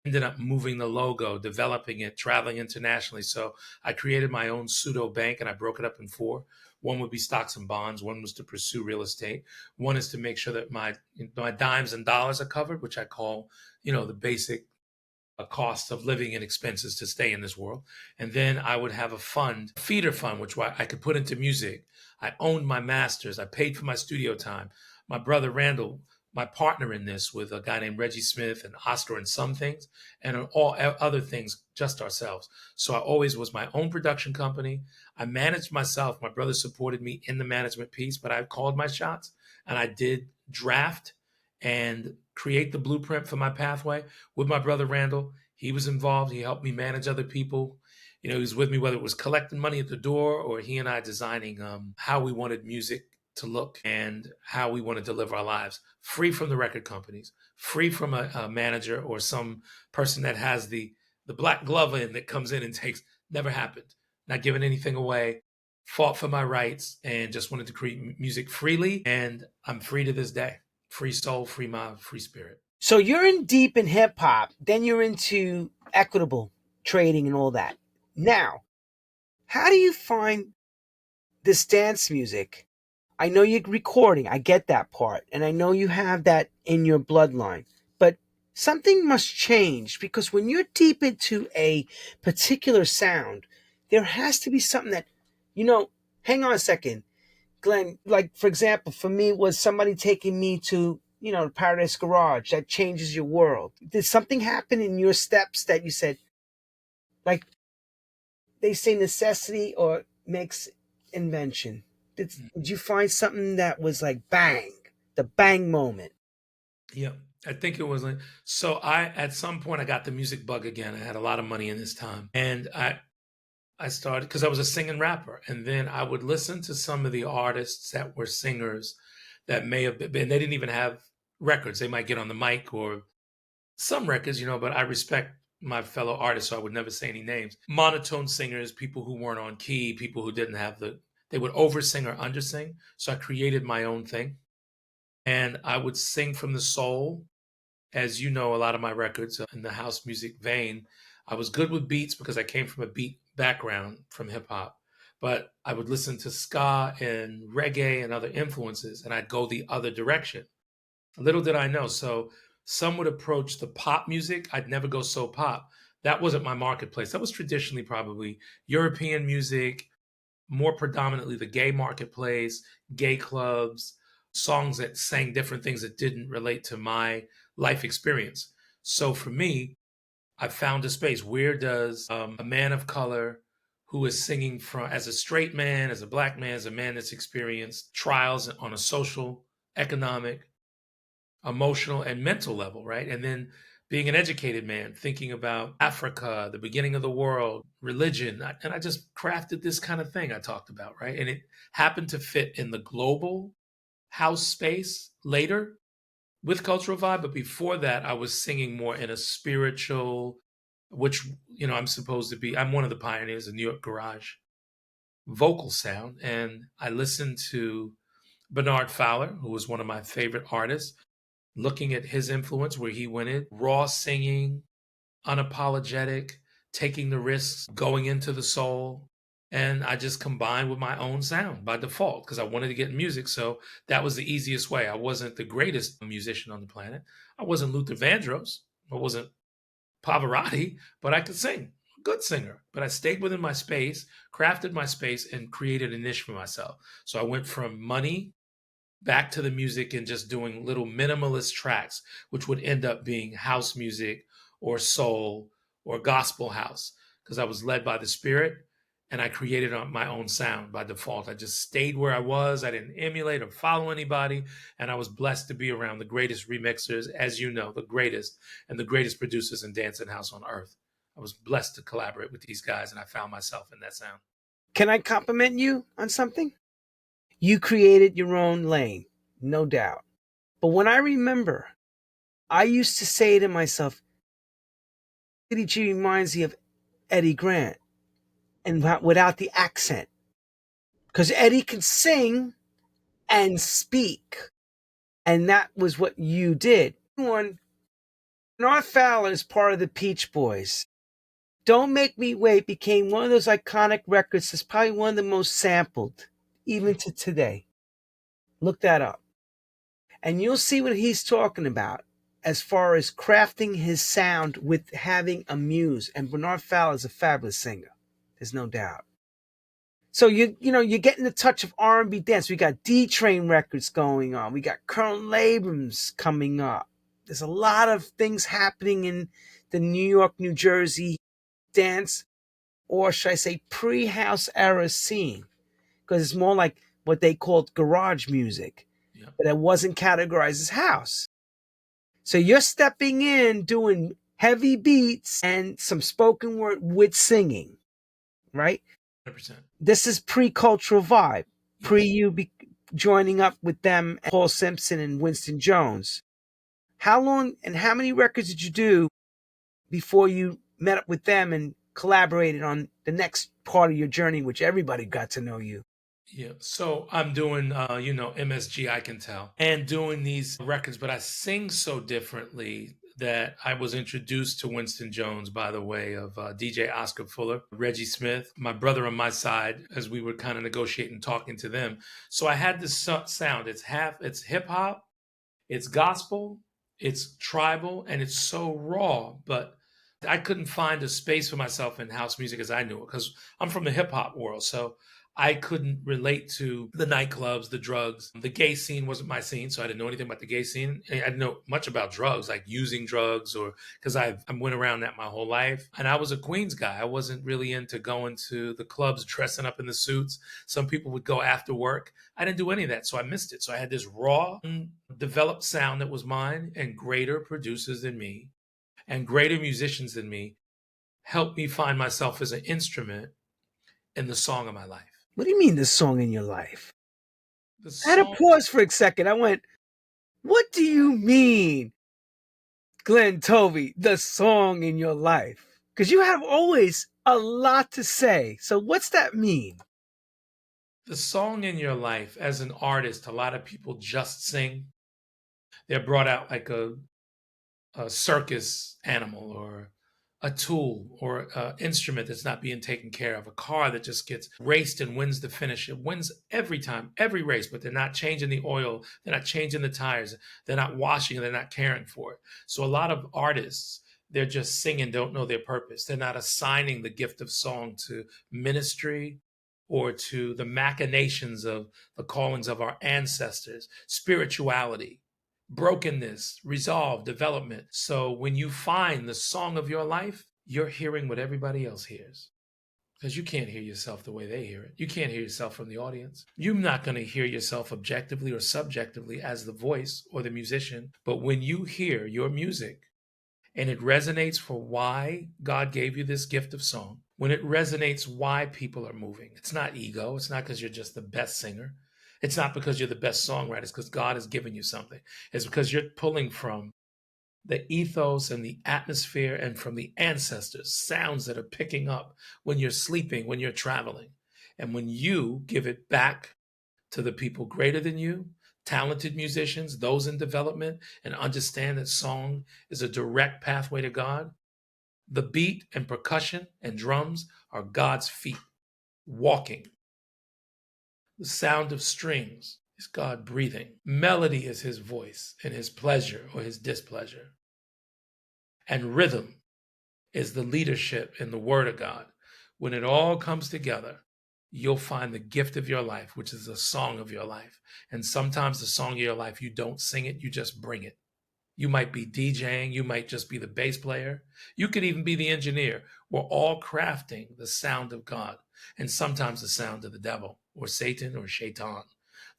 Ended up moving the logo, developing it, traveling internationally. So I created my own pseudo bank and I broke it up in four. One would be stocks and bonds. One was to pursue real estate. One is to make sure that my dimes and dollars are covered, which I call, the basic cost of living and expenses to stay in this world. And then I would have a feeder fund, which I could put into music. I owned my masters. I paid for my studio time. My brother Randall, my partner in this, with a guy named Reggie Smith and Oscar and some things, and on all other things, just ourselves. So I always was my own production company. I managed myself. My brother supported me in the management piece, but I called my shots and I did draft and create the blueprint for my pathway with my brother Randall. He was involved. He helped me manage other people. He was with me, whether it was collecting money at the door or he and I designing how we wanted music to look and how we want to deliver our lives, free from the record companies, free from a manager or some person that has the black glove in that comes in and takes. Never happened. Not giving anything away. Fought for my rights and just wanted to create music freely. And I'm free to this day. Free soul, free mind, free spirit. So you're deep in hip hop, then you're into equitable trading and all that. Now, how do you find this dance music? I know you're recording, I get that part, and I know you have that in your bloodline, but something must change, because when you're deep into a particular sound, there has to be something that, hang on a second, Glenn, like for example, for me, was somebody taking me to, Paradise Garage that changes your world? Did something happen in your steps that you said, like they say, necessity or makes invention? Did you find something that was like bang, the bang moment? Yeah, I think it was like, so at some point I got the music bug again. I had a lot of money in this time. And I started, because I was a singing rapper. And then I would listen to some of the artists that were singers that may have been, they didn't even have records. They might get on the mic or some records, but I respect my fellow artists, so I would never say any names. Monotone singers, people who weren't on key, people who didn't have they would oversing or undersing. So I created my own thing. And I would sing from the soul. As you know, a lot of my records in the house music vein, I was good with beats because I came from a beat background from hip hop. But I would listen to ska and reggae and other influences, and I'd go the other direction. Little did I know. So some would approach the pop music. I'd never go so pop. That wasn't my marketplace. That was traditionally probably European music, more predominantly the gay marketplace, gay clubs, songs that sang different things that didn't relate to my life experience. So for me, I found a space. Where does a man of color who is singing from, as a straight man, as a black man, as a man that's experienced trials on a social, economic, emotional, and mental level, right? And then being an educated man, thinking about Africa, the beginning of the world, religion. And I just crafted this kind of thing I talked about, right? And it happened to fit in the global house space later with cultural vibe. But before that, I was singing more in a spiritual, which, I'm one of the pioneers of New York garage vocal sound. And I listened to Bernard Fowler, who was one of my favorite artists, looking at his influence, where he went in, raw singing, unapologetic, taking the risks, going into the soul. And I just combined with my own sound by default because I wanted to get music. So that was the easiest way. I wasn't the greatest musician on the planet. I wasn't Luther Vandross. I wasn't Pavarotti, but I could sing. Good singer. But I stayed within my space, crafted my space, and created a niche for myself. So I went from money back to the music and just doing little minimalist tracks, which would end up being house music or soul or gospel house, because I was led by the spirit. and I created my own sound by default. I just stayed where I was. I didn't emulate or follow anybody. And I was blessed to be around the greatest remixers, as you know, the greatest and the greatest producers in dance and house on earth. I was blessed to collaborate with these guys, and I found myself in that sound. Can I compliment you on something? You created your own lane, no doubt. But when I remember, I used to say to myself, Sweetie G reminds me of Eddie Grant, and without the accent. Because Eddie could sing and speak. And that was what you did. One, Bernard Fowler is part of the Peach Boys. Don't Make Me Wait became one of those iconic records that's probably one of the most sampled, even to today. Look that up. And you'll see what he's talking about as far as crafting his sound with having a muse. And Bernard Fowler is a fabulous singer. There's no doubt. So you're getting the touch of R&B dance. We got D-Train records going on. We got Colonel Abrams coming up. There's a lot of things happening in the New York, New Jersey dance, or should I say pre-house era scene, because it's more like what they called garage music, but it wasn't categorized as house. So you're stepping in, doing heavy beats and some spoken word with singing, right? 100%. This is pre-cultural vibe, pre you joining up with them, Paul Simpson and Winston Jones. How long and how many records did you do before you met up with them and collaborated on the next part of your journey, which everybody got to know you? Yeah, so I'm doing, MSG, I can tell, and doing these records, but I sing so differently that I was introduced to Winston Jones by the way of DJ Oscar Fuller, Reggie Smith, my brother on my side, as we were kind of negotiating, talking to them. So I had this sound. It's hip hop, it's gospel, it's tribal, and it's so raw, but I couldn't find a space for myself in house music as I knew it, because I'm from the hip hop world. So I couldn't relate to the nightclubs, the drugs. The gay scene wasn't my scene, so I didn't know anything about the gay scene. I didn't know much about drugs, like using drugs, or because I went around that my whole life. And I was a Queens guy. I wasn't really into going to the clubs, dressing up in the suits. Some people would go after work. I didn't do any of that, so I missed it. So I had this raw, developed sound that was mine, and greater producers than me and greater musicians than me helped me find myself as an instrument in the song of my life. What do you mean the song in your life? The I had to song, pause for a second. I went, what do you mean, Glenn Toby, the song in your life? Because you have always a lot to say. So what's that mean? the song in your life as an artist, a lot of people just sing. They're brought out like a circus animal or a tool or an instrument that's not being taken care of, a car that just gets raced and wins the finish. It wins every time, every race, but they're not changing the oil, they're not changing the tires, they're not washing it, they're not caring for it. So a lot of artists, they're just singing, don't know their purpose. They're not assigning the gift of song to ministry or to the machinations of the callings of our ancestors, spirituality, brokenness, resolve, development. So when you find the song of your life, you're hearing what everybody else hears. Because you can't hear yourself the way they hear it. You can't hear yourself from the audience. You're not going to hear yourself objectively or subjectively as the voice or the musician. But when you hear your music and it resonates for why God gave you this gift of song, when it resonates why people are moving, it's not ego. It's not because you're just the best singer. It's not because you're the best songwriter. It's because God has given you something. It's because you're pulling from the ethos and the atmosphere and from the ancestors, sounds that are picking up when you're sleeping, when you're traveling. And when you give it back to the people greater than you, talented musicians, those in development, and understand that song is a direct pathway to God, the beat and percussion and drums are God's feet walking. The sound of strings is God breathing. Melody is his voice and his pleasure or his displeasure. And rhythm is the leadership in the word of God. When it all comes together, you'll find the gift of your life, which is the song of your life. And sometimes the song of your life, you don't sing it, you just bring it. You might be DJing, you might just be the bass player, you could even be the engineer. We're all crafting the sound of God. and sometimes the sound of the devil or Satan or Shaitan.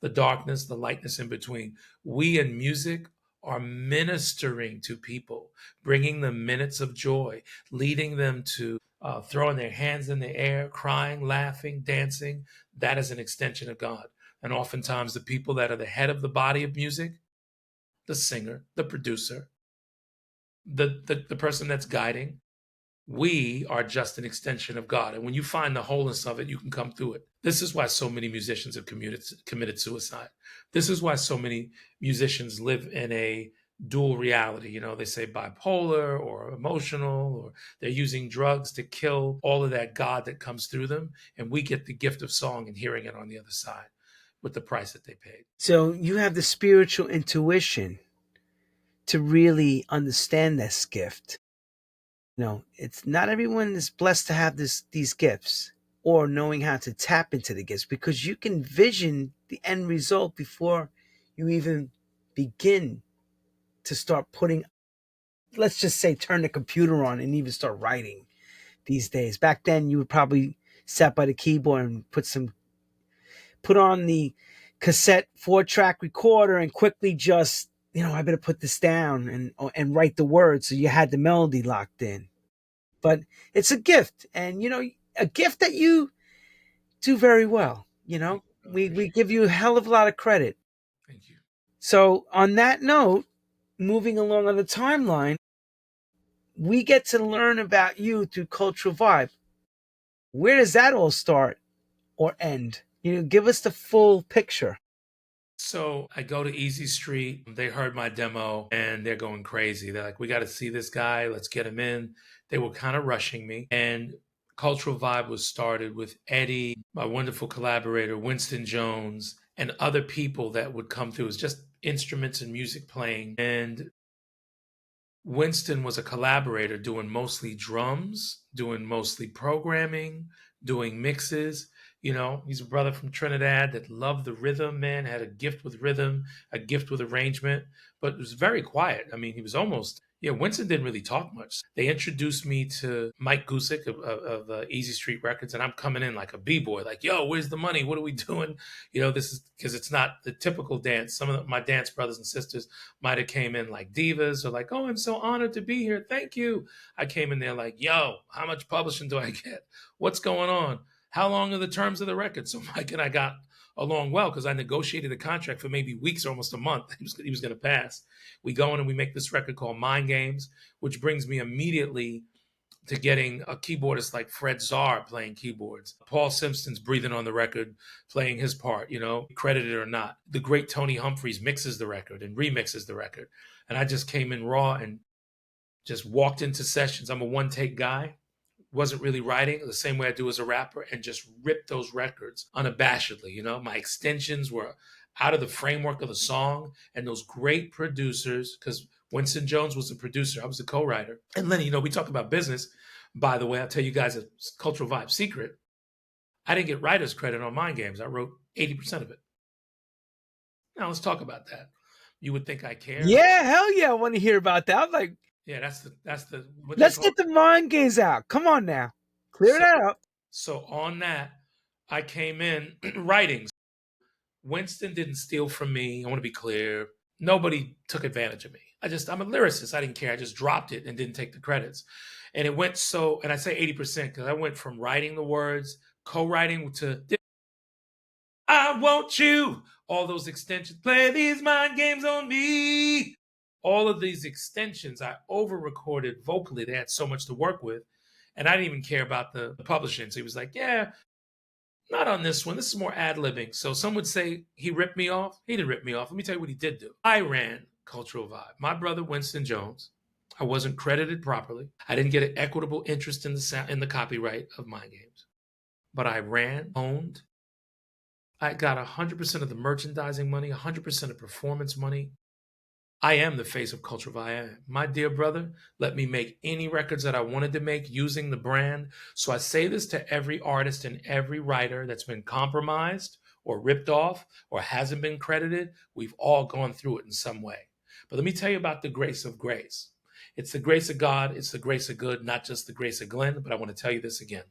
The darkness, the lightness in between. We in music are ministering to people, bringing them minutes of joy, leading them to throwing their hands in the air, crying, laughing, dancing. That is an extension of God. And oftentimes the people that are the head of the body of music, the singer, the producer, the person that's guiding, we are just an extension of God. And when you find the wholeness of it, you can come through it. This is why so many musicians have committed suicide. This is why so many musicians live in a dual reality. You know, they say bipolar or emotional, or they're using drugs to kill all of that God that comes through them. And we get the gift of song and hearing it on the other side with the price that they paid. So you have the spiritual intuition to really understand this gift. It's not everyone is blessed to have these gifts or knowing how to tap into the gifts, because you can vision the end result before you even begin to start putting, let's just say, turn the computer on and even start writing these days. Back then, you would probably sat by the keyboard and put on the cassette 4-track recorder and quickly just, I better put this down and write the words, so you had the melody locked in. But it's a gift, and a gift that you do very well. We give you a hell of a lot of credit. Thank you. So on that note, moving along on the timeline, we get to learn about you through Cultural Vibe. Where does that all start or end? Give us the full picture. So I go to Easy Street. They heard my demo and they're going crazy. They're like, we got to see this guy. Let's get him in. They were kind of rushing me. And Cultural Vibe was started with Eddie, my wonderful collaborator, Winston Jones, and other people that would come through. It was just instruments and music playing. And Winston was a collaborator doing mostly drums, doing mostly programming, doing mixes. He's a brother from Trinidad that loved the rhythm, man, had a gift with rhythm, a gift with arrangement, but was very quiet. I mean, he was almost, Winston didn't really talk much. They introduced me to Mike Gusick of Easy Street Records, and I'm coming in like a B-boy, like, yo, where's the money? What are we doing? This is because it's not the typical dance. Some of my dance brothers and sisters might have came in like divas or like, oh, I'm so honored to be here. Thank you. I came in there like, yo, how much publishing do I get? What's going on? How long are the terms of the record? So Mike and I got along well because I negotiated a contract for maybe weeks or almost a month. He was going to pass. We go in and we make this record called Mind Games, which brings me immediately to getting a keyboardist like Fred Czar playing keyboards. Paul Simpson's breathing on the record, playing his part, credited or not. The great Tony Humphries mixes the record and remixes the record. And I just came in raw and just walked into sessions. I'm a one-take guy. Wasn't really writing the same way I do as a rapper, and just ripped those records unabashedly. My extensions were out of the framework of the song, and those great producers, because Winston Jones was the producer, I was the co-writer. And Lenny, we talk about business. By the way, I'll tell you guys a Cultural Vibe secret. I didn't get writer's credit on Mind Games. I wrote 80% of it. Now let's talk about that. You would think I care. Yeah, hell yeah, I want to hear about that. I'm like, yeah, that's the. Let's get the Mind Games out. Come on now, clear that up. So on that, I came in writing. Winston didn't steal from me. I want to be clear. Nobody took advantage of me. I'm a lyricist. I didn't care. I just dropped it and didn't take the credits. And it went and I say 80% because I went from writing the words, co-writing to I want you. All those extensions, play these mind games on me. All of these extensions, I over-recorded vocally. They had so much to work with. And I didn't even care about the publishing. So he was like, yeah, not on this one. This is more ad-libbing. So some would say he ripped me off. He didn't rip me off. Let me tell you what he did do. I ran Cultural Vibe. My brother, Winston Jones, I wasn't credited properly. I didn't get an equitable interest in the copyright of Mind Games. But I owned. I got 100% of the merchandising money, 100% of performance money. I am the face of Cultural Vibe. My dear brother let me make any records that I wanted to make using the brand. So I say this to every artist and every writer that's been compromised or ripped off or hasn't been credited. We've all gone through it in some way. But let me tell you about the grace of grace. It's the grace of God. It's the grace of good, not just the grace of Glenn. But I want to tell you this again.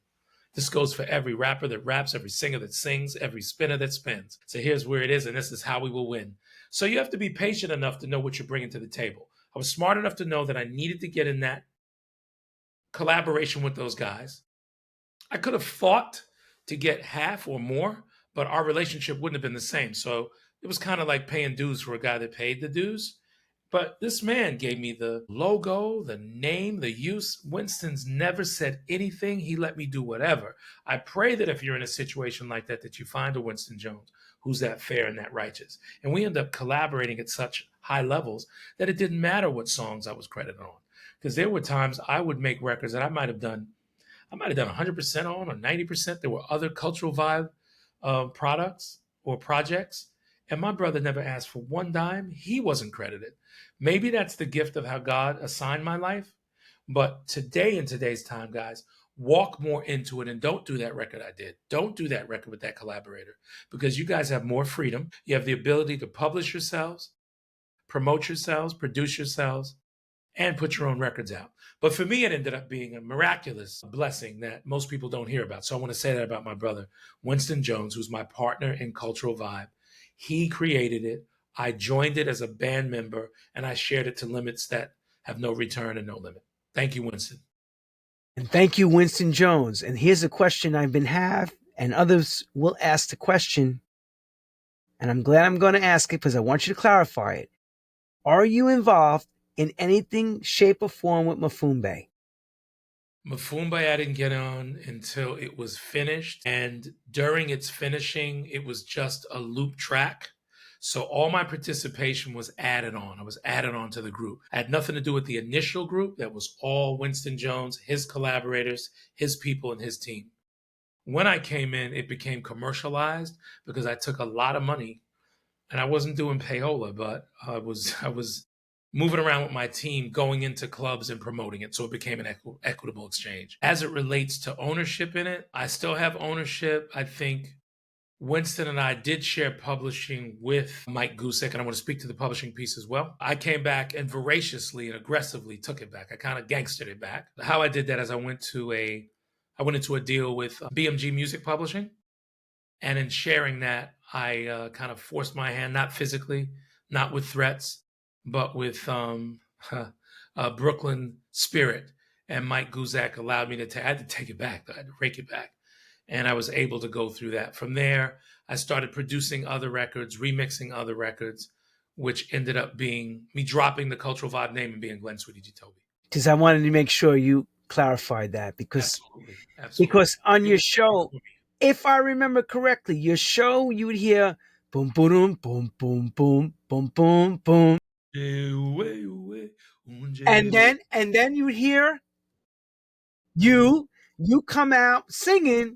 This goes for every rapper that raps, every singer that sings, every spinner that spins. So here's where it is, and this is how we will win. So you have to be patient enough to know what you're bringing to the table. I was smart enough to know that I needed to get in that collaboration with those guys. I could have fought to get half or more, but our relationship wouldn't have been the same. So it was kind of like paying dues for a guy that paid the dues. But this man gave me the logo, the name, the use. Winston's never said anything. He let me do whatever. I pray that if you're in a situation like that, that you find a Winston Jones who's that fair and that righteous. And we end up collaborating at such high levels that it didn't matter what songs I was credited on. Because there were times I would make records that I might have done 100% on or 90%. There were other cultural vibe products or projects. And my brother never asked for one dime. He wasn't credited. Maybe that's the gift of how God assigned my life. But today, in today's time, guys, walk more into it and don't do that record I did. Don't do that record with that collaborator because you guys have more freedom. You have the ability to publish yourselves, promote yourselves, produce yourselves, and put your own records out. But for me, it ended up being a miraculous blessing that most people don't hear about. So I want to say that about my brother, Winston Jones, who's my partner in Cultural Vibe. He created it. I joined it as a band member, and I shared it to limits that have no return and no limit. Thank you, Winston. And thank you, Winston Jones. And here's a question I've been have, and others will ask the question. And I'm glad I'm going to ask it because I want you to clarify it. Are you involved in anything, shape, or form with Mafumbe? Mafumbe, I didn't get on until it was finished. And during its finishing, it was just a loop track. So all my participation was added on. I was added on to the group. I had nothing to do with the initial group. That was all Winston Jones, his collaborators, his people, and his team. When I came in, it became commercialized because I took a lot of money and I wasn't doing payola, but I was moving around with my team, going into clubs and promoting it. So it became an equitable exchange. As it relates to ownership in it, I still have ownership. I think Winston and I did share publishing with Mike Gusick, and I want to speak to the publishing piece as well. I came back and voraciously and aggressively took it back. I kind of gangstered it back. How I did that is I went into a deal with BMG Music Publishing. And in sharing that, I kind of forced my hand, not physically, not with threats, but with Brooklyn spirit. And Mike Gusick allowed me I had to take it back. I had to rake it back. And I was able to go through that. From there, I started producing other records, remixing other records, which ended up being me dropping the Cultural Vibe name and being Glenn SWEETY G TOBY. Because I wanted to make sure you clarified that because on your show, if I remember correctly, your show you would hear boom boom boom boom boom boom boom boom, and then you would hear you come out singing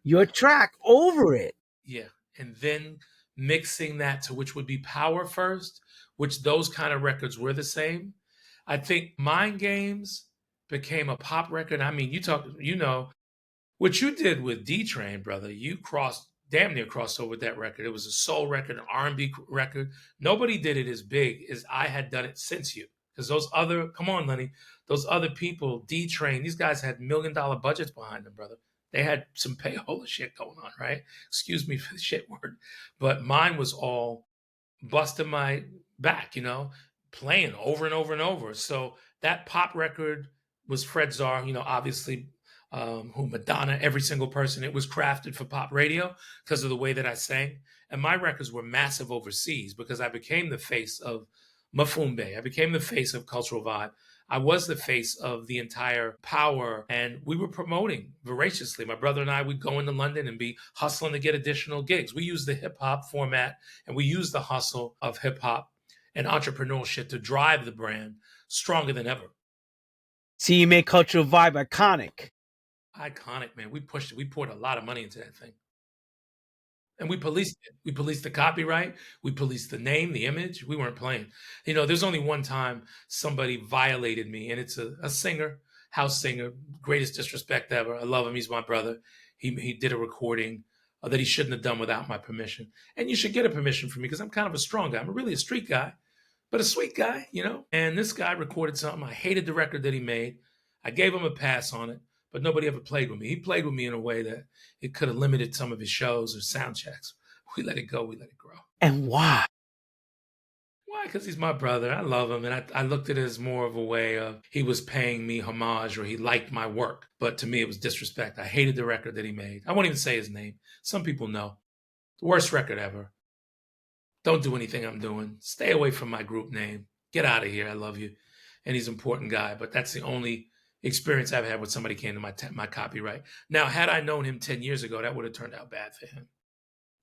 your track over it. Yeah. And then mixing that to which would be Power First, which those kind of records were the same. I think Mind Games became a pop record. I mean, what you did with D-Train, brother, you damn near crossed over with that record. It was a soul record, an R&B record. Nobody did it as big as I had done it since you. Because come on, Lenny, those other people, D-Train, these guys had $1 million budgets behind them, brother. They had some payola shit going on, right? Excuse me for the shit word. But mine was all busting my back, playing over and over and over. So that pop record was Fred Czar, obviously, who Madonna, every single person. It was crafted for pop radio because of the way that I sang. And my records were massive overseas because I became the face of Mafumbe. I became the face of Cultural Vibe. I was the face of the entire Power, and we were promoting voraciously. My brother and I would go into London and be hustling to get additional gigs. We used the hip hop format and we used the hustle of hip hop and entrepreneurship to drive the brand stronger than ever. See, you made Cultural Vibe iconic. Iconic, man. We pushed it. We poured a lot of money into that thing. And we policed it. We policed the copyright. We policed the name, the image. We weren't playing. There's only one time somebody violated me, and it's a singer, house singer, greatest disrespect ever. I love him. He's my brother. He did a recording that he shouldn't have done without my permission. And you should get a permission from me because I'm kind of a strong guy. I'm really a street guy, but a sweet guy, And this guy recorded something. I hated the record that he made. I gave him a pass on it. but nobody ever played with me. He played with me in a way that it could have limited some of his shows or sound checks. We let it go. We let it grow. And why? Why? Because he's my brother. I love him. And I looked at it as more of a way of he was paying me homage or he liked my work. But to me, it was disrespect. I hated the record that he made. I won't even say his name. Some people know. The worst record ever. Don't do anything I'm doing. Stay away from my group name. Get out of here. I love you. And he's an important guy. But that's the only experience I've had with somebody came to my copyright. Now, had I known him 10 years ago, that would have turned out bad for him.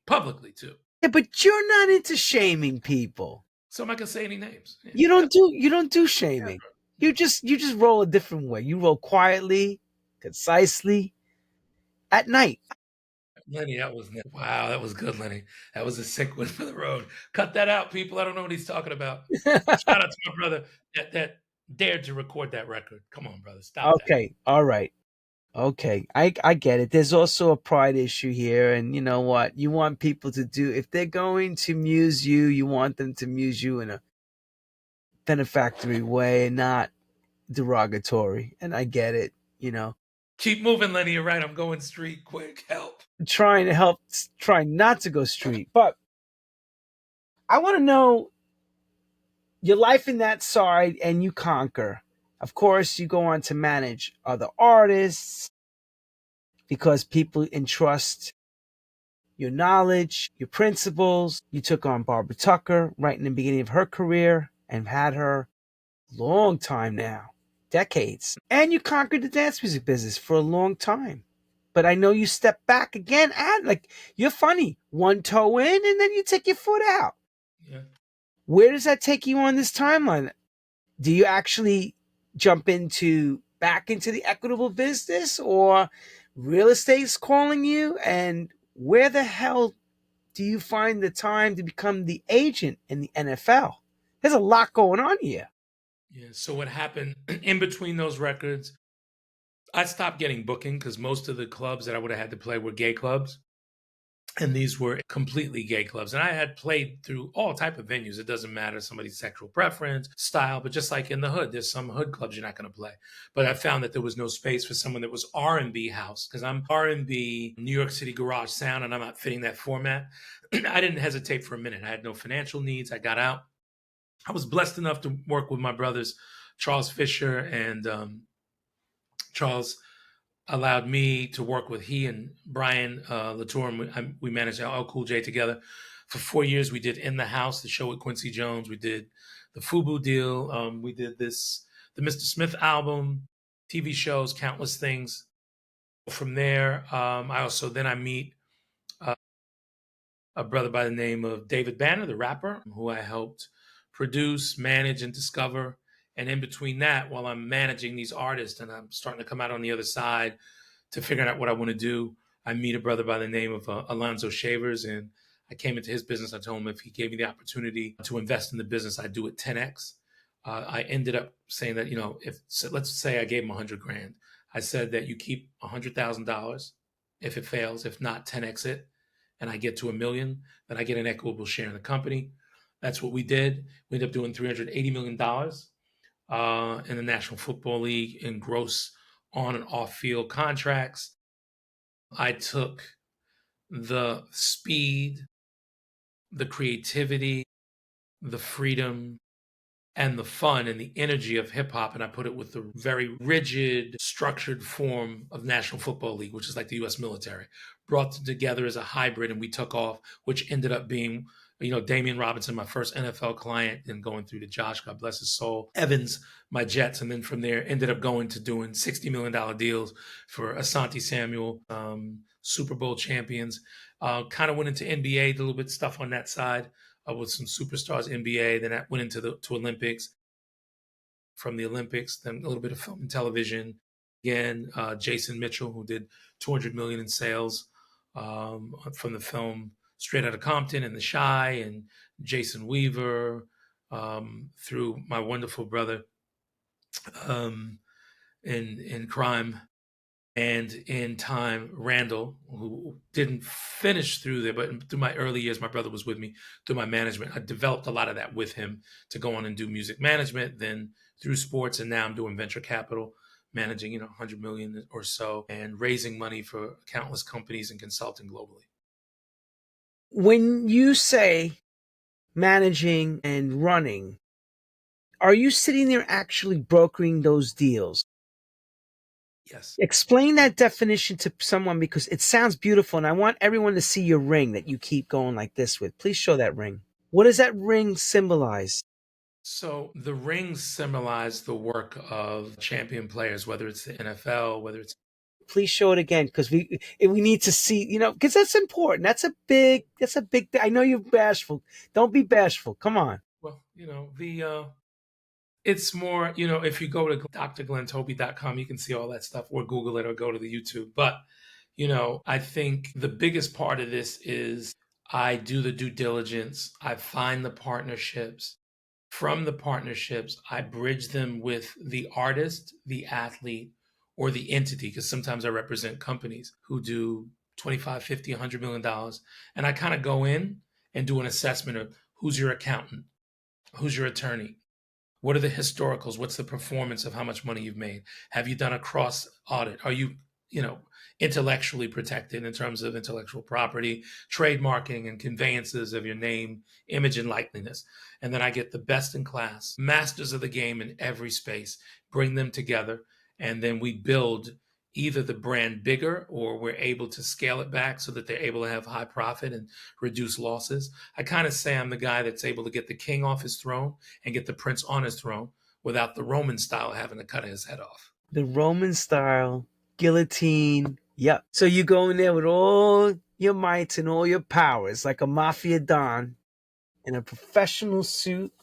Publicly, too. Yeah, but you're not into shaming people. So I'm not gonna say any names. Yeah. You don't do shaming. You just roll a different way. You roll quietly, concisely, at night. Lenny, wow, that was good, Lenny. That was a sick one for the road. Cut that out, people. I don't know what he's talking about. Shout out to my brother that dared to record that record. Come on, brother. Stop that. Okay, all right. Okay, I get it. There's also a pride issue here, and you know what? You want people to do if they're going to muse you, you want them to muse you in a benefactory way, not derogatory. And I get it. Keep moving, Lenny. You're right. I'm going street quick. Help. Trying to help, trying not to go street, but I want to know your life in that side, and you conquer. Of course, you go on to manage other artists because people entrust your knowledge, your principles. You took on Barbara Tucker right in the beginning of her career and had her a long time now, decades. And you conquered the dance music business for a long time. But I know you step back again and like you're funny. One toe in and then you take your foot out. Yeah. Where does that take you on this timeline? Do you actually jump back into the equitable business, or real estate's calling you? And where the hell do you find the time to become the agent in the NFL? There's a lot going on here. Yeah. So what happened in between those records, I stopped getting booking because most of the clubs that I would have had to play were gay clubs. And these were completely gay clubs. And I had played through all type of venues. It doesn't matter somebody's sexual preference, style, but just like in the hood, there's some hood clubs you're not going to play. But I found that there was no space for someone that was R&B house because I'm R&B, New York City garage sound, and I'm not fitting that format. I didn't hesitate for a minute. I had no financial needs. I got out. I was blessed enough to work with my brothers, Charles Fisher and Charles allowed me to work with he and Brian Latour, and we managed LL Cool J together. For 4 years, we did In the House, the show with Quincy Jones. We did the FUBU deal. We did the Mr. Smith album, TV shows, countless things. From there, I meet a brother by the name of David Banner, the rapper, who I helped produce, manage, and discover. And in between that, while I'm managing these artists and I'm starting to come out on the other side to figuring out what I want to do, I meet a brother by the name of Alonzo Shavers. And I came into his business. I told him if he gave me the opportunity to invest in the business, I'd do it 10X. I ended up saying that, let's say I gave him 100 grand. I said that you keep $100,000 if it fails, if not 10X it, and I get to $1 million, then I get an equitable share in the company. That's what we did. We ended up doing $380 million in the National Football League in gross on and off field contracts. I took the speed, the creativity, the freedom, and the fun and the energy of hip hop, and I put it with the very rigid, structured form of National Football League, which is like the U.S. military, brought them together as a hybrid, and we took off, which ended up being, Damian Robinson, my first NFL client, and going through to Josh, God bless his soul, Evans, my Jets, and then from there ended up going to doing $60 million deals for Asante Samuel, Super Bowl champions. Kind of went into NBA, did a little bit of stuff on that side. With some superstars NBA, then I went into to Olympics. From the Olympics, then a little bit of film and television. Again, Jason Mitchell, who did $200 million in sales from the film Straight Outta Compton and The Chi, and Jason Weaver, through my wonderful brother in crime. And in time, Randall, who didn't finish through there, but through my early years, my brother was with me through my management. I developed a lot of that with him to go on and do music management, then through sports, and now I'm doing venture capital managing, 100 million or so and raising money for countless companies and consulting globally. When you say managing and running, are you sitting there actually brokering those deals? Yes. Explain that definition to someone because it sounds beautiful and I want everyone to see your ring that you keep going like this with. Please show that ring. What does that ring symbolize? So the rings symbolize the work of champion players, whether it's the NFL, whether it's Please show it again because we need to see, because that's important. That's a big thing. I know you're bashful. Don't be bashful. Come on. well, the it's more, if you go to drglentoby.com, you can see all that stuff, or Google it or go to the YouTube. But, I think the biggest part of this is I do the due diligence, I find the partnerships. From the partnerships, I bridge them with the artist, the athlete, or the entity, because sometimes I represent companies who do 25, 50, $100 million. And I kind of go in and do an assessment of who's your accountant, who's your attorney, what are the historicals? What's the performance of how much money you've made? Have you done a cross audit? Are you, you know, intellectually protected in terms of intellectual property, trademarking, and conveyances of your name, image, and likeliness? And then I get the best in class, masters of the game in every space, bring them together, and then we build either the brand bigger or we're able to scale it back so that they're able to have high profit and reduce losses. I kind of say I'm the guy that's able to get the king off his throne and get the prince on his throne without the Roman style having to cut his head off. The Roman style guillotine. Yep. So you go in there with all your mights and all your powers, like a mafia don in a professional suit,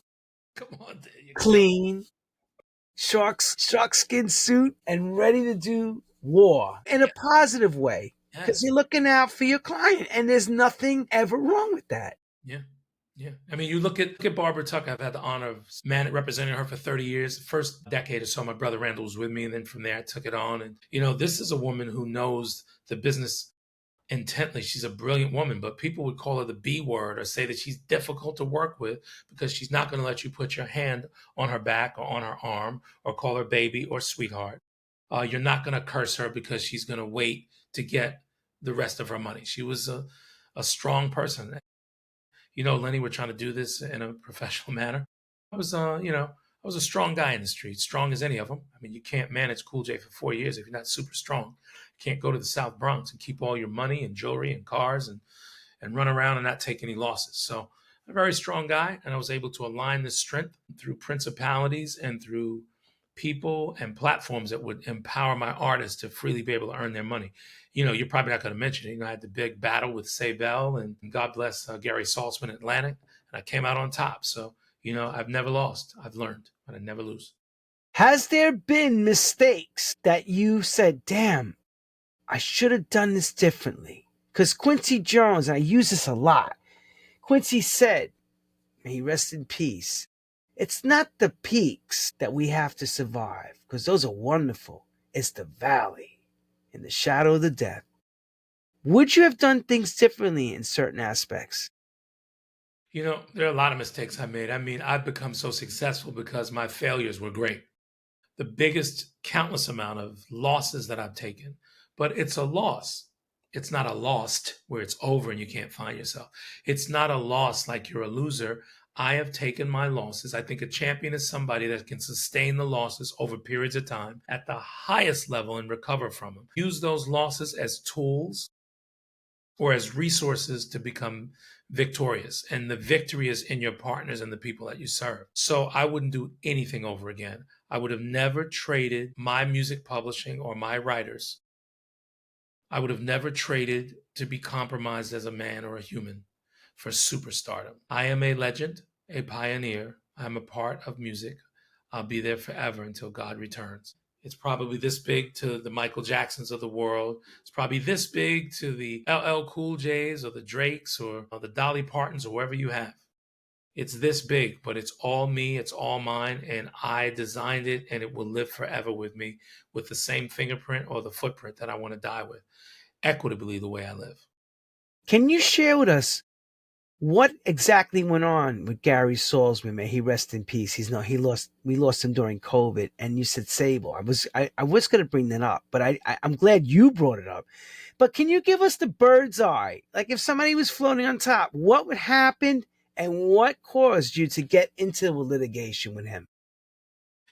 Come on, there you go. clean, shark skin suit, and ready to do war in a positive way. Because Yes. you're looking out for your client, and there's nothing ever wrong with that. Yeah. Yeah. I mean, you look at Barbara Tuck. I've had the honor of representing her for 30 years. The first decade or so, my brother Randall was with me. And then from there, I took it on. And, this is a woman who knows the business intently. She's a brilliant woman, but people would call her the B word or say that she's difficult to work with because she's not going to let you put your hand on her back or on her arm or call her baby or sweetheart. You're not going to curse her because she's going to wait to get the rest of her money. She was a strong person. Lenny, we're trying to do this in a professional manner. I was a strong guy in the street, strong as any of them. I mean, you can't manage Cool J for 4 years if you're not super strong. You can't go to the South Bronx and keep all your money and jewelry and cars and run around and not take any losses. So I'm a very strong guy, and I was able to align this strength through principalities and through people and platforms that would empower my artists to freely be able to earn their money. You're probably not going to mention it. I had the big battle with Sabel, and God bless Gary Saltzman at Atlantic, and I came out on top. So, I've never lost. I've learned, but I never lose. Has there been mistakes that you said, damn, I should have done this differently? Because Quincy Jones, and I use this a lot, Quincy said, may he rest in peace, it's not the peaks that we have to survive, because those are wonderful. It's the valley in the shadow of the death. Would you have done things differently in certain aspects? There are a lot of mistakes I made. I mean, I've become so successful because my failures were great. The biggest countless amount of losses that I've taken, but it's a loss. It's not a lost where it's over and you can't find yourself. It's not a loss like you're a loser. I have taken my losses. I think a champion is somebody that can sustain the losses over periods of time at the highest level and recover from them. Use those losses as tools or as resources to become victorious. And the victory is in your partners and the people that you serve. So I wouldn't do anything over again. I would have never traded my music publishing or my writers. I would have never traded to be compromised as a man or a human for superstardom. I am a legend, a pioneer. I'm a part of music. I'll be there forever until God returns. It's probably this big to the Michael Jacksons of the world. It's probably this big to the LL Cool J's or the Drakes or the Dolly Partons or wherever you have. It's this big, but it's all me, it's all mine, and I designed it, and it will live forever with me with the same fingerprint or the footprint that I want to die with, equitably the way I live. Can you share with us What exactly went on with Gary Salzman? May he rest in peace. We lost him during COVID. And you said Sable. I was going to bring that up, but I'm glad you brought it up. But can you give us the bird's eye? Like if somebody was floating on top, what would happen and what caused you to get into the litigation with him?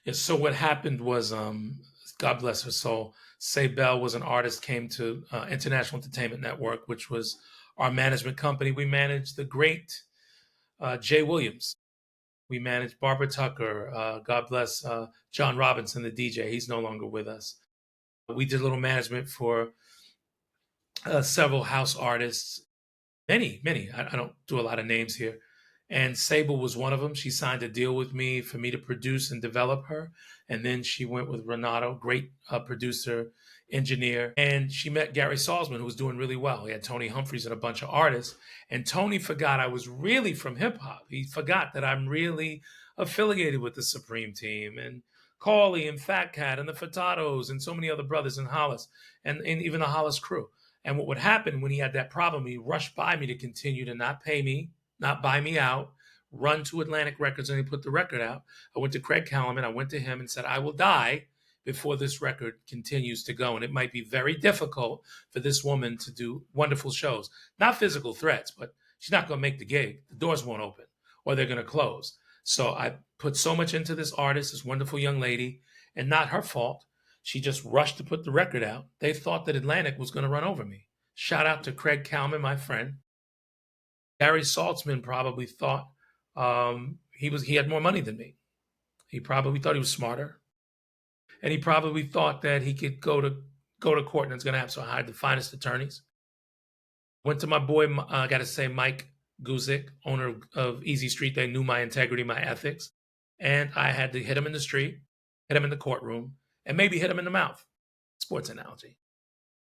Yeah, so what happened was, God bless her soul, Say Bell was an artist, came to International Entertainment Network, which was our management company. We managed the great Jay Williams. We managed Barbara Tucker. God bless John Robinson, the DJ. He's no longer with us. We did a little management for several house artists, many. I don't do a lot of names here. And Sable was one of them. She signed a deal with me for me to produce and develop her. And then she went with Renato, great producer, engineer. And she met Gary Salzman, who was doing really well. He had Tony Humphries and a bunch of artists. And Tony forgot I was really from hip hop. He forgot that I'm really affiliated with the Supreme Team and Carly and Fat Cat and the Furtados and so many other brothers in Hollis and even the Hollis crew. And what would happen when he had that problem, he rushed by me to continue to not pay me, not buy me out, run to Atlantic Records, and he put the record out. I went to Craig Callum, I went to him and said, I will die before this record continues to go. And it might be very difficult for this woman to do wonderful shows. Not physical threats, but she's not going to make the gig. The doors won't open or they're going to close. So I put so much into this artist, this wonderful young lady, and not her fault. She just rushed to put the record out. They thought that Atlantic was going to run over me. Shout out to Craig Kalman, my friend. Gary Saltzman probably thought he had more money than me. He probably thought he was smarter, and he probably thought that he could go to court and it's going to have, so I hired the finest attorneys. Went to my boy, I got to say, Mike Gusick, owner of Easy Street. They knew my integrity, my ethics, and I had to hit him in the street, hit him in the courtroom, and maybe hit him in the mouth. Sports analogy.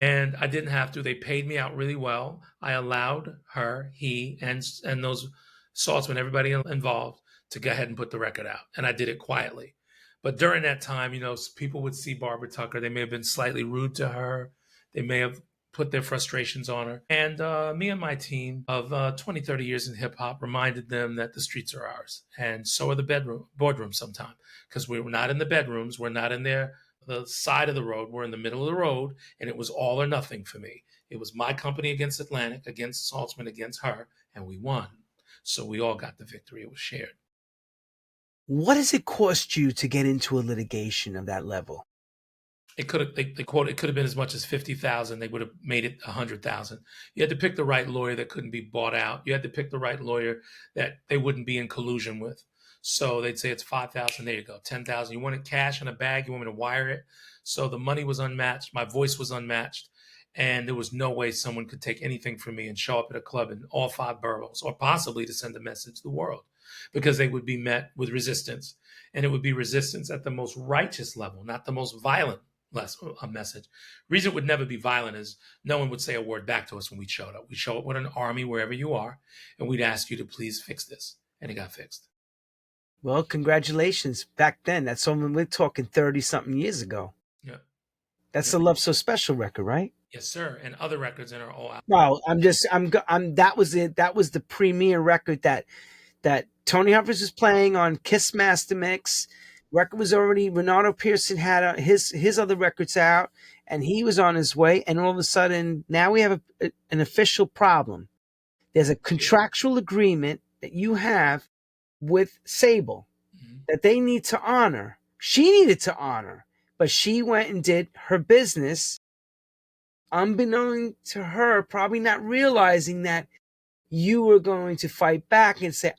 And I didn't have to. They paid me out really well. I allowed her, he, and those Saltzman, everybody involved, to go ahead and put the record out. And I did it quietly. But during that time, people would see Barbara Tucker. They may have been slightly rude to her. They may have put their frustrations on her. And me and my team of 20, 30 years in hip hop reminded them that the streets are ours. And so are the boardrooms sometimes. Because we're not in the bedrooms. We're not in the side of the road. We're in the middle of the road. And it was all or nothing for me. It was my company against Atlantic, against Saltzman, against her. And we won. So we all got the victory. It was shared. What does it cost you to get into a litigation of that level? It could have, they quote, it could have been as much as 50,000. They would have made it 100,000. You had to pick the right lawyer that couldn't be bought out. You had to pick the right lawyer that they wouldn't be in collusion with. So they'd say it's 5,000. There you go, 10,000. You want it cash in a bag? You want me to wire it? So the money was unmatched. My voice was unmatched. And there was no way someone could take anything from me and show up at a club in all 5 boroughs, or possibly to send a message to the world, because they would be met with resistance. And it would be resistance at the most righteous level, not the most violent message. Reason it would never be violent is no one would say a word back to us when we showed up. We show up with an army wherever you are, and we'd ask you to please fix this. And it got fixed. Well, congratulations. Back then, that's when we're talking 30-something years ago. Yeah. That's the Love So Special record, right? Yes, sir. And other records in are all out. No, that was it. That was the premier record that Tony Humphries was playing on Kiss Master Mix. Record was already, Renato Pearson had his other records out, and he was on his way. And all of a sudden, now we have an official problem. There's a contractual agreement that you have with Sable that they need to honor. She needed to honor, but she went and did her business, unbeknown to her, probably not realizing that you were going to fight back and say,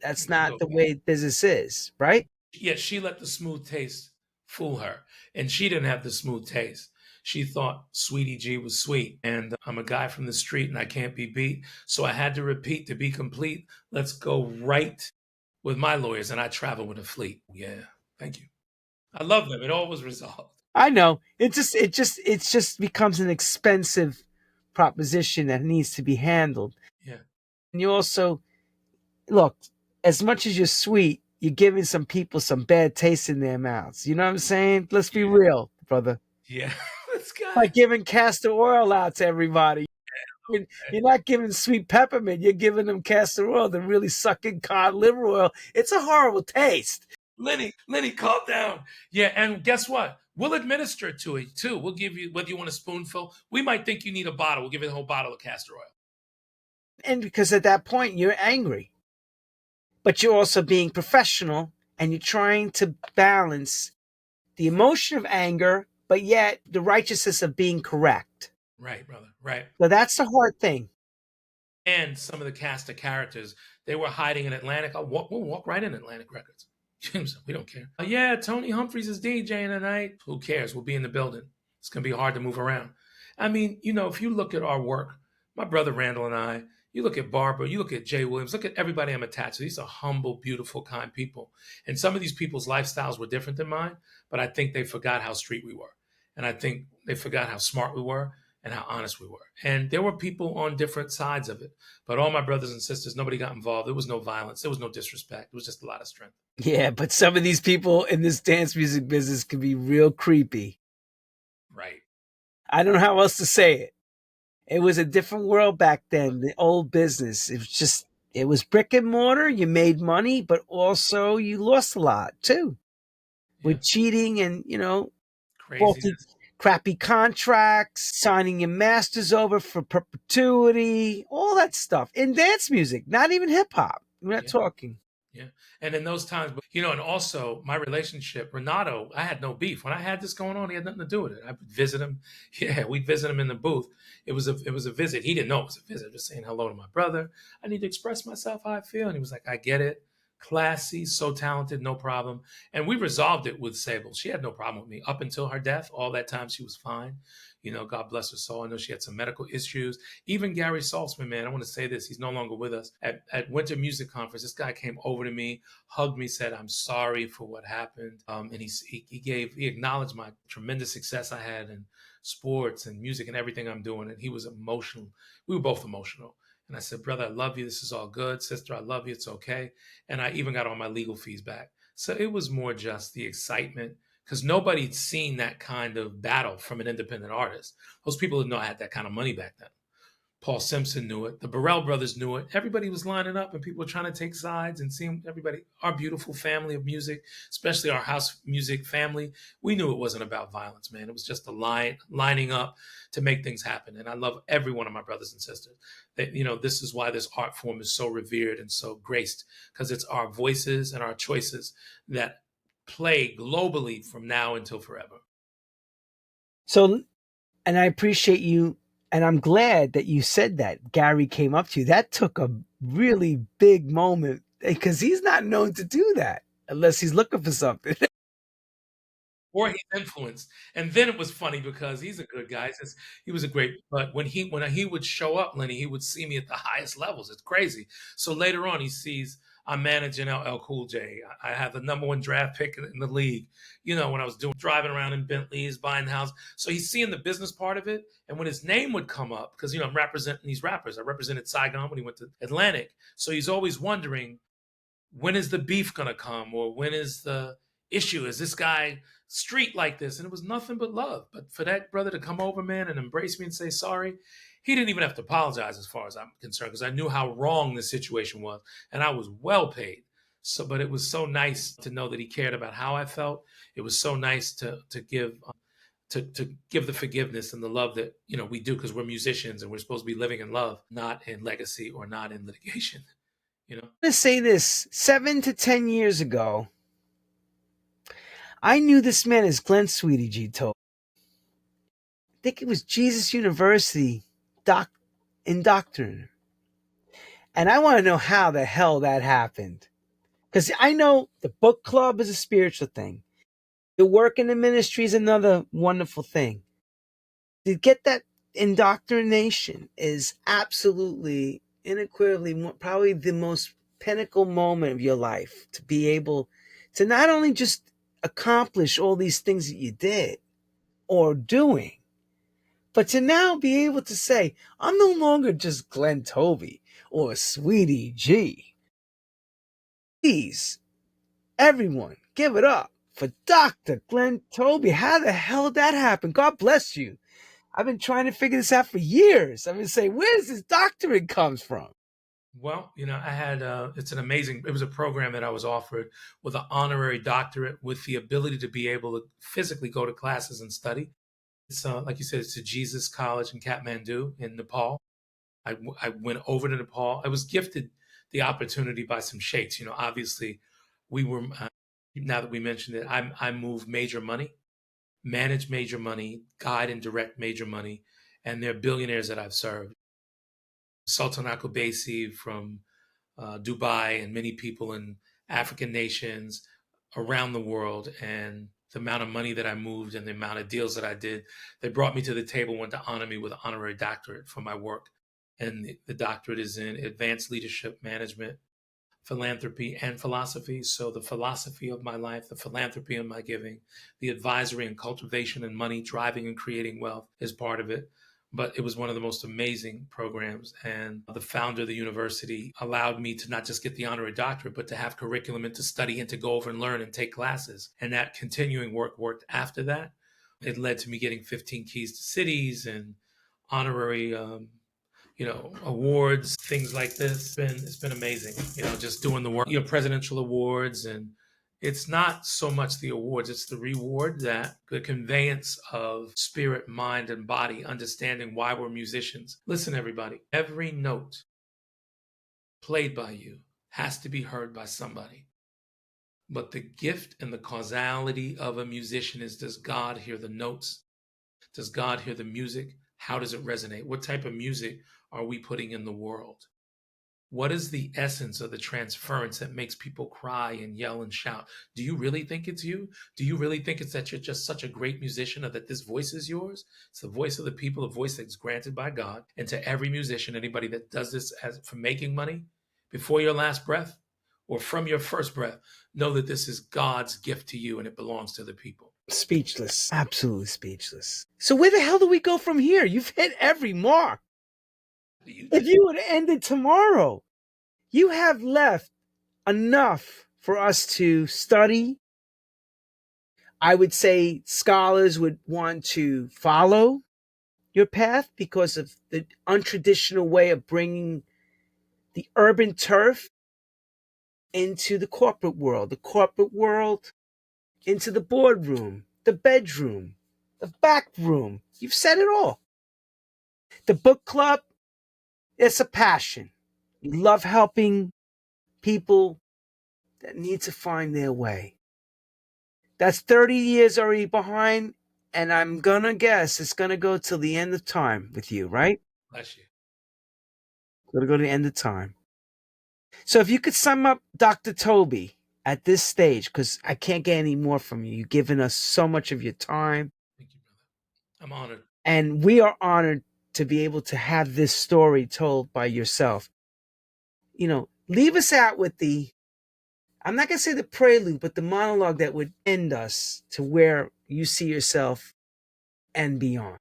that's not the way business is, right? Yeah, she let the smooth taste fool her, and she didn't have the smooth taste. She thought Sweetie G was sweet, and I'm a guy from the street and I can't be beat. So I had to repeat, to be complete, let's go right with my lawyers, and I travel with a fleet. Yeah, thank you. I love them. It all was resolved. I know. It just becomes an expensive proposition that needs to be handled. Yeah. And you also, look, as much as you're sweet, you're giving some people some bad taste in their mouths. You know what I'm saying? Let's be real, brother. Yeah. Like giving castor oil out to everybody. You're not giving sweet peppermint. You're giving them castor oil. They're really sucking cod liver oil. It's a horrible taste. Lenny, calm down. Yeah, and guess what? We'll administer it to it too. We'll give you, whether you want a spoonful. We might think you need a bottle. We'll give you the whole bottle of castor oil. And because at that point, you're angry. But you're also being professional and you're trying to balance the emotion of anger, but yet the righteousness of being correct. Right, brother. Right. So that's the hard thing. And some of the cast of characters, they were hiding in Atlantic. We'll walk right in Atlantic Records. We don't care. Yeah, Tony Humphries is DJing tonight. Who cares? We'll be in the building. It's going to be hard to move around. I mean, if you look at our work, my brother Randall and I, you look at Barbara, you look at Jay Williams, look at everybody I'm attached to. These are humble, beautiful, kind people. And some of these people's lifestyles were different than mine, but I think they forgot how street we were. And I think they forgot how smart we were and how honest we were. And there were people on different sides of it. But all my brothers and sisters, nobody got involved. There was no violence. There was no disrespect. It was just a lot of strength. Yeah, but some of these people in this dance music business can be real creepy. Right. I don't know how else to say it. It was a different world back then, the old business. It was brick and mortar. You made money, but also you lost a lot too. With cheating and, faulty, crappy contracts, signing your masters over for perpetuity, all that stuff. In dance music, not even hip hop. We're not talking. Yeah. And in those times, and also my relationship, Renato, I had no beef. When I had this going on, he had nothing to do with it. I would visit him. Yeah, we'd visit him in the booth. It was a visit. He didn't know it was a visit. Just saying hello to my brother. I need to express myself how I feel. And he was like, I get it. Classy, so talented, no problem. And we resolved it with Sable. She had no problem with me up until her death. All that time she was fine. God bless her soul. I know she had some medical issues. Even Gary Saltzman, man, I want to say this. He's no longer with us. At Winter Music Conference, this guy came over to me, hugged me, said, I'm sorry for what happened. And he acknowledged my tremendous success I had in sports and music and everything I'm doing. And he was emotional. We were both emotional. And I said, brother, I love you. This is all good. Sister, I love you. It's okay. And I even got all my legal fees back. So it was more just the excitement, because nobody'd seen that kind of battle from an independent artist. Those people didn't know I had that kind of money back then. Paul Simpson knew it. The Burrell brothers knew it. Everybody was lining up and people were trying to take sides and seeing everybody, our beautiful family of music, especially our house music family. We knew it wasn't about violence, man. It was just lining up to make things happen. And I love every one of my brothers and sisters. This is why this art form is so revered and so graced, because it's our voices and our choices that play globally from now until forever. So, and I appreciate you. And I'm glad that you said that Gary came up to you. That took a really big moment because he's not known to do that unless he's looking for something. Or he's influenced. And then it was funny because he's a good guy. He was a great, but when he would show up, Lenny, he would see me at the highest levels. It's crazy. So later on, he sees I'm managing LL Cool J. I have the #1 draft pick in the league. When I was driving around in Bentleys, buying houses. So he's seeing the business part of it. And when his name would come up, because I'm representing these rappers. I represented Saigon when he went to Atlantic. So he's always wondering, when is the beef gonna come, or when is the issue? Is this guy street like this? And it was nothing but love. But for that brother to come over, man, and embrace me and say sorry, he didn't even have to apologize as far as I'm concerned, because I knew how wrong the situation was, and I was well paid. So, but it was so nice to know that he cared about how I felt. It was so nice to give the forgiveness and the love that we do, because we're musicians and we're supposed to be living in love, not in legacy or not in litigation. I'm going to say this: 7 to 10 years ago, I knew this man as Glenn Sweetie G Toby. I think it was Jesus University indoctrinator. And I want to know how the hell that happened. Because I know the book club is a spiritual thing. The work in the ministry is another wonderful thing. To get that indoctrination is absolutely, unequivocally, probably the most pinnacle moment of your life. To be able to not only just accomplish all these things that you did or doing, but to now be able to say, I'm no longer just Glenn Toby or Sweetie G. Please, everyone, give it up for Dr. Glenn Toby. How the hell did that happen? God bless you. I've been trying to figure this out for years. I've been saying, where does this doctorate comes from? Well, I had, it was a program that I was offered with an honorary doctorate with the ability to be able to physically go to classes and study. It's, like you said, it's a Jesus College in Kathmandu in Nepal. I went over to Nepal. I was gifted the opportunity by some sheikhs. Obviously, we were, now that we mentioned it, I move major money, manage major money, guide and direct major money, and they're billionaires that I've served. Sultan Al Qubaisi from Dubai and many people in African nations around the world, and the amount of money that I moved and the amount of deals that I did, they brought me to the table, wanted to honor me with an honorary doctorate for my work. And the doctorate is in advanced leadership management, philanthropy, and philosophy. So the philosophy of my life, the philanthropy of my giving, the advisory and cultivation and money, driving and creating wealth is part of it. But it was one of the most amazing programs. And the founder of the university allowed me to not just get the honorary doctorate, but to have curriculum and to study and to go over and learn and take classes. And that continuing work worked after that. It led to me getting 15 keys to cities and honorary awards, things like this. It's been amazing, just doing the work, presidential awards. And it's not so much the awards, it's the reward, that the conveyance of spirit, mind, and body, understanding why we're musicians. Listen, everybody, every note played by you has to be heard by somebody. But the gift and the causality of a musician is, does God hear the notes? Does God hear the music? How does it resonate? What type of music are we putting in the world? What is the essence of the transference that makes people cry and yell and shout? Do you really think it's you? Do you really think it's that you're just such a great musician, or that this voice is yours? It's the voice of the people, a voice that's granted by God. And to every musician, anybody that does this for making money, before your last breath or from your first breath, know that this is God's gift to you and it belongs to the people. Speechless. Absolutely speechless. So where the hell do we go from here? You've hit every mark. If you would end it tomorrow, you have left enough for us to study. I would say scholars would want to follow your path because of the untraditional way of bringing the urban turf into the corporate world into the boardroom, the bedroom, the back room. You've said it all. The book club, it's a passion. You love helping people that need to find their way. That's 30 years already behind, and I'm going to guess it's going to go till the end of time with you, right? Bless you. Going to go to the end of time. So if you could sum up Dr. Toby at this stage, because I can't get any more from you. You've given us so much of your time. Thank you, brother. I'm honored. And we are honored to be able to have this story told by yourself. Leave us out with I'm not going to say the prelude, but the monologue that would end us to where you see yourself and beyond.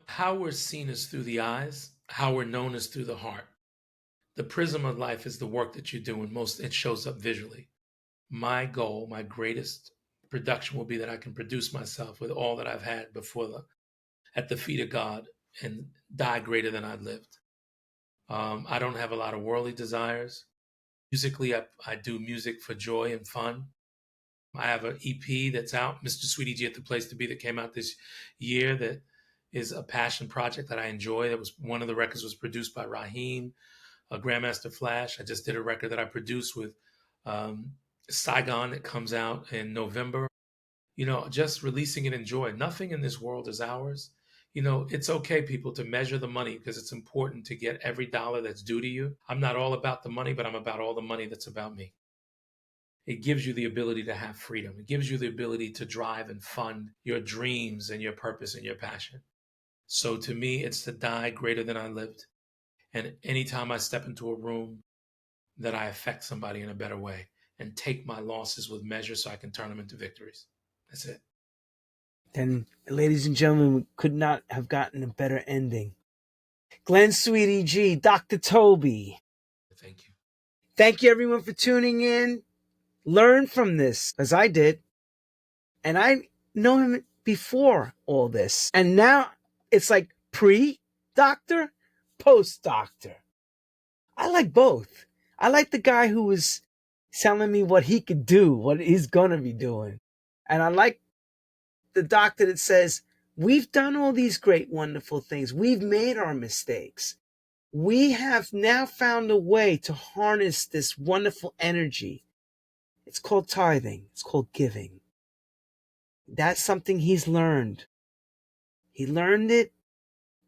How we're seen is through the eyes, how we're known is through the heart. The prism of life is the work that you do, and it shows up visually. My goal, my greatest production will be that I can produce myself with all that I've had at the feet of God, and die greater than I've lived. I don't have a lot of worldly desires. Musically, I do music for joy and fun. I have an EP that's out, Mr. Sweetie G at the Place to Be, that came out this year, that is a passion project that I enjoy. That was one of the records was produced by Raheem, Grandmaster Flash. I just did a record that I produced with Saigon that comes out in November. Just releasing it in joy. Nothing in this world is ours. It's okay, people, to measure the money, because it's important to get every dollar that's due to you. I'm not all about the money, but I'm about all the money that's about me. It gives you the ability to have freedom. It gives you the ability to drive and fund your dreams and your purpose and your passion. So to me, it's to die greater than I lived. And anytime I step into a room, that I affect somebody in a better way and take my losses with measure so I can turn them into victories. That's it. Then, ladies and gentlemen, we could not have gotten a better ending. Glenn Sweetie G, Dr. Toby. Thank you. Thank you, everyone, for tuning in. Learn from this, as I did. And I know him before all this. And now it's like pre-doctor, post-doctor. I like both. I like the guy who was telling me what he could do, what he's going to be doing. And I like the doctor that says, we've done all these great, wonderful things. We've made our mistakes. We have now found a way to harness this wonderful energy. It's called tithing. It's called giving. That's something he's learned. He learned it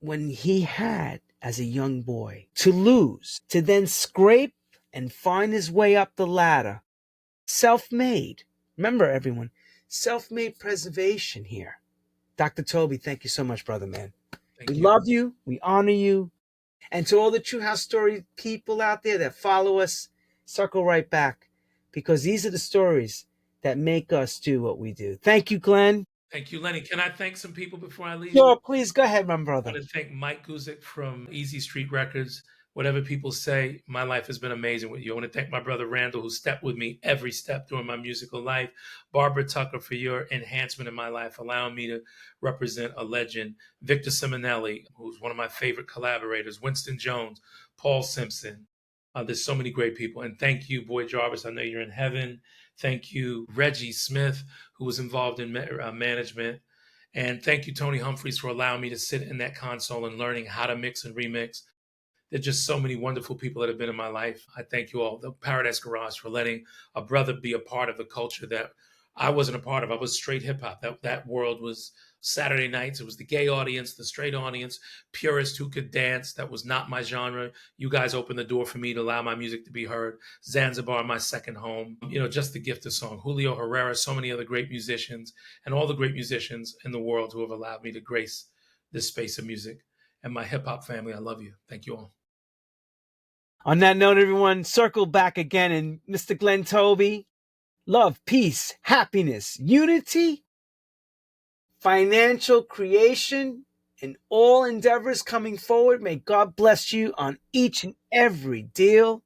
when he had, as a young boy, to lose, to then scrape and find his way up the ladder. Self-made. Remember, everyone, self-made preservation here. Dr. Toby, thank you so much, brother, man. Thank We you. love you. We honor you. And to all the True House Story people out there that follow us, circle right back, because these are the stories that make us do what we do. Thank you, Glenn. Thank you, Lenny. Can I thank some people before I leave? Sure, please go ahead, my I brother. want to thank Mike Gusick from Easy Street Records. Whatever people say, my life has been amazing with you. I want to thank my brother Randall, who stepped with me every step during my musical life. Barbara Tucker for your enhancement in my life, allowing me to represent a legend. Victor Simonelli, who's one of my favorite collaborators. Winston Jones, Paul Simpson. There's so many great people. And thank you, Boy Jarvis. I know you're in heaven. Thank you, Reggie Smith, who was involved in management. And thank you, Tony Humphreys, for allowing me to sit in that console and learning how to mix and remix. There's just so many wonderful people that have been in my life. I thank you all. The Paradise Garage for letting a brother be a part of the culture that I wasn't a part of. I was straight hip hop. That world was Saturday nights. It was the gay audience, the straight audience, purists who could dance. That was not my genre. You guys opened the door for me to allow my music to be heard. Zanzibar, my second home. Just the gift of song. Julio Herrera, so many other great musicians, and all the great musicians in the world who have allowed me to grace this space of music. And my hip hop family, I love you. Thank you all. On that note, everyone, circle back again. And Mr. Glenn Toby, love, peace, happiness, unity, financial creation, and all endeavors coming forward. May God bless you on each and every deal,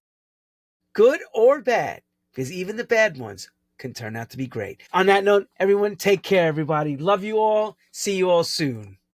good or bad, because even the bad ones can turn out to be great. On that note, everyone, take care, everybody. Love you all. See you all soon.